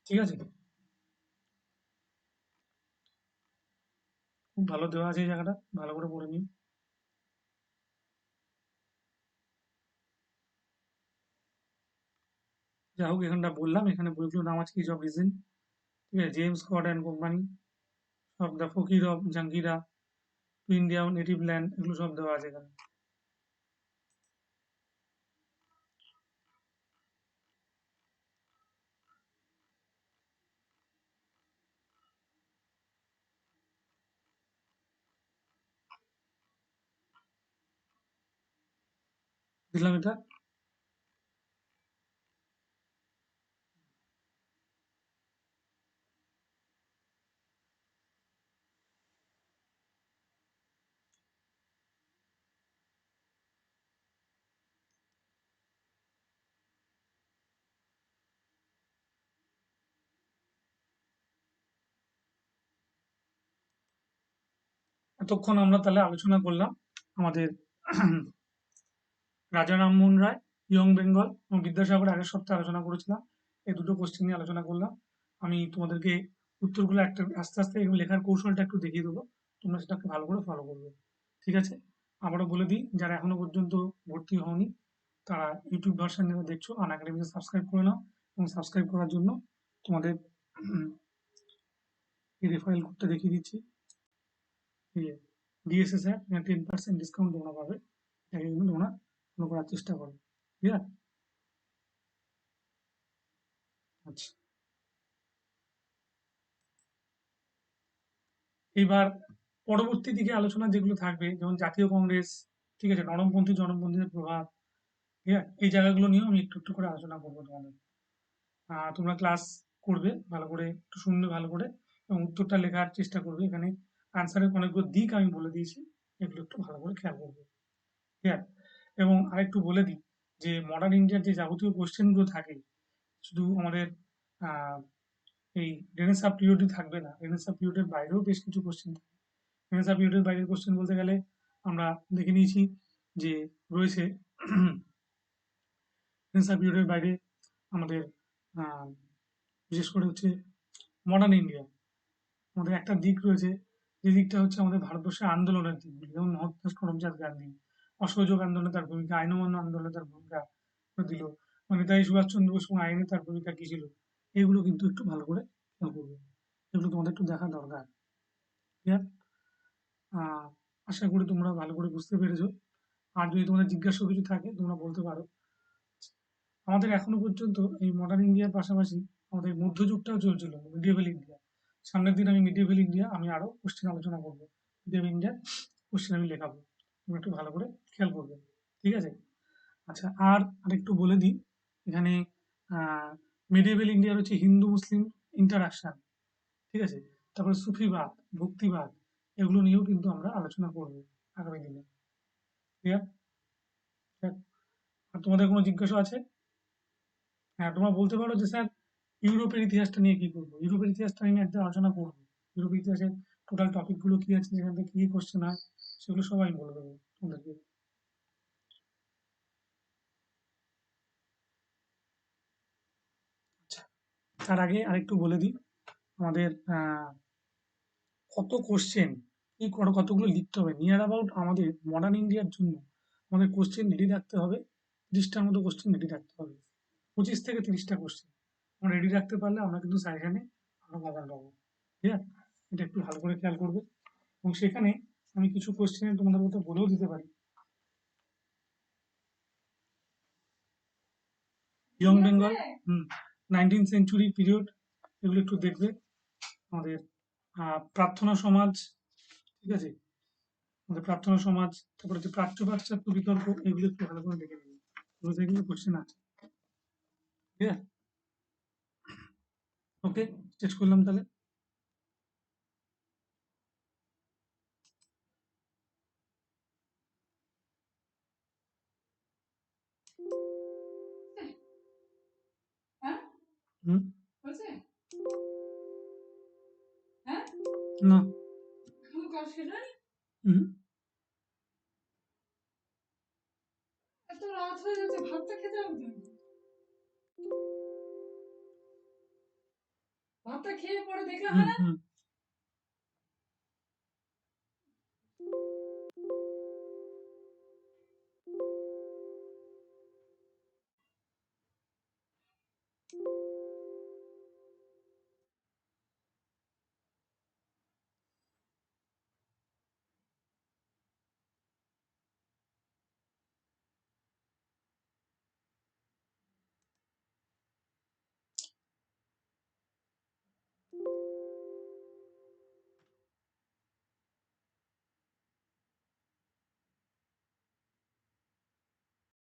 ঠিক আছে? খুব ভালো দেওয়া আছে এই জায়গাটা, ভালো করে পড়ে নিন। যাই হোক, এখানটা বললাম, এখানে বইগুলোর নাম আছে ইজ অফ রিজন, ঠিক আছে, জেমস স্কট অ্যান্ড কোম্পানি, সব the Fakir of Jungheera, to India native land, এগুলো সব দেওয়া আছে এখানে। দিলাম এটা। এতক্ষণ আমরা তাহলে আলোচনা করলাম আমাদের রাজা রামমোহন রায়, ইয়ং বেঙ্গল এবং বিদ্যাসাগর আগের সপ্তাহে আলোচনা করেছিলাম। এই দুটো কোশ্চেন নিয়ে আলোচনা করলাম। আমি তোমাদেরকে উত্তরগুলো একটা আস্তে আস্তে এগুলো লেখার কৌশলটা একটু দেখিয়ে দেবো, তোমরা সেটাকে ভালো করে ফলো করবে। ঠিক আছে? আবারও বলে দিই, যারা এখনো পর্যন্ত ভর্তি হওনি তারা ইউটিউব ভার্সন দেখছো আনএকাডেমিকে সাবস্ক্রাইব করে নাও, এবং সাবস্ক্রাইব করার জন্য তোমাদের এই রেফারেল কোডটা দেখিয়ে দিচ্ছি। ডিএসএস অ্যাপ, 10% ডিসকাউন্ট তোমরা পাবে, এটাকে কিন্তু তোমরা ফলো করার চেষ্টা করো। ঠিক আছে? আচ্ছা, এইবার পরবর্তী দিকে আলোচনা যেগুলো থাকবে, যেমন জাতীয় কংগ্রেস, ঠিক আছে, নরমপন্থী জনপন্থীদের প্রভাব, ঠিক আছে, এই জায়গাগুলো নিয়েও আমি একটু একটু করে আলোচনা করবো তোমাদের। তোমরা ক্লাস করবে ভালো করে, একটু শুনবে ভালো করে, এবং উত্তরটা লেখার চেষ্টা করবে। এখানে আনসারের অনেকগুলো দিক আমি বলে দিয়েছি, এগুলো একটু ভালো করে খেয়াল করবে। ঠিক আছে? এবং আরেকটু বলে দিই যে মডার্ন ইন্ডিয়ার যে যাবতীয় কোশ্চেনগুলো থাকে, শুধু আমাদের আহ, এই রেনেসাঁ পিরিয়ডই থাকবে না, রেনেসাঁ পিরিয়ডের বাইরেও বেশ কিছু কোশ্চেন থাকে। রেনেসাঁ পিরিয়ডের বাইরের কোশ্চেন বলতে গেলে আমরা দেখে নিয়েছি যে রয়েছে রেনেসাঁ পিরিয়ডের বাইরে আমাদের আহ, বিশেষ করে হচ্ছে মডার্ন ইন্ডিয়া, আমাদের একটা দিক রয়েছে, যে দিকটা হচ্ছে আমাদের ভারতবর্ষের আন্দোলনের দিকগুলি, যেমন মোহনদাস করমচাঁদ গান্ধী অসহযোগ আন্দোলনে তার ভূমিকা, আইন অমান্য আন্দোলনে তার ভূমিকা দিল, মানে নেতাজি সুভাষচন্দ্র বসু আইনে তার ভূমিকা কি ছিল, এগুলো কিন্তু একটু ভালো করে খেয়াল করবে, এগুলো তোমাদের একটু দেখা দরকার। ক্লিয়ার? আহ আশা করি তোমরা ভালো করে বুঝতে পেরেছো। আর যদি তোমাদের জিজ্ঞাসা কিছু থাকে তোমরা বলতে পারো। আমাদের এখনো পর্যন্ত এই মডার্ন ইন্ডিয়ার পাশাপাশি আমাদের মধ্যযুগটাও চলছিল, মিডিয়েভাল ইন্ডিয়া। সামনের দিন আমি মিডিয়েভাল ইন্ডিয়া আমি আরো কোশ্চেন আলোচনা করবো, মিডিয়েভাল ইন্ডিয়ার কোশ্চেন আমি লেখাবো, তুমি একটু ভালো করে খেয়াল করবে। ঠিক আছে? আচ্ছা, আর আরেকটু বলে দিই, এখানে মিডিয়েভাল ইন্ডিয়ার হচ্ছে হিন্দু মুসলিম ইন্টারাকশন, ঠিক আছে, তারপরে সুফিবাদ, ভক্তিবাদ, এগুলো নিয়েও কিন্তু আমরা আলোচনা করবো আগামী দিনে। ক্লিয়ার? আর তোমাদের কোনো জিজ্ঞাসা আছে? হ্যাঁ, তোমরা বলতে পারো যে স্যার ইউরোপের ইতিহাসটা নিয়ে কি করবো, ইউরোপের ইতিহাসটা নিয়ে একটা আলোচনা করবো, ইউরোপের ইতিহাসের টোটাল টপিক গুলো কি আছে, সেখান থেকে কি কোশ্চেন হয়, সেগুলো সবাই বলে দেবো তোমাদেরকে। আচ্ছা, তার আগে আরেকটু বলে দিই, আমাদের কত কোশ্চেন, কি কতগুলো লিখতে হবে নিয়ার অ্যাবাউট আমাদের মডার্ন ইন্ডিয়ার জন্য, আমাদের কোশ্চেন রেডি রাখতে হবে, 30টার মতো কোশ্চেন রেডি রাখতে হবে, 25 থেকে 30টা কোশ্চেন আমরা রেডি রাখতে পারলে আমরা কিন্তু সাজেশনে আরো কভার পাবো। ঠিক আছে? এটা একটু ভালো করে খেয়াল করবে, এবং সেখানে আমি কিছু কোশ্চেন তোমাদের মতো বলেও দিতে পারি। Young Bengal, 19th century period, এগুলো একটু দেখবে। আমাদের প্রার্থনা সমাজ, ঠিক আছে, আমাদের প্রার্থনা সমাজ, তারপরে হচ্ছে প্রাচ্য পাশ্চাত্য বিতর্ক, এগুলো একটু ভালো করে দেখে নেবে, এগুলো থেকে কিন্তু কোশ্চেন আছে। ঠিক আছে? ওকে, শেষ করলাম তাহলে। হুম। না। হুম। এত রাত হয়ে গেছে, ভাতটা খেতে হবে তো। ভাতটা খেয়ে পরে দেখলে হয় না?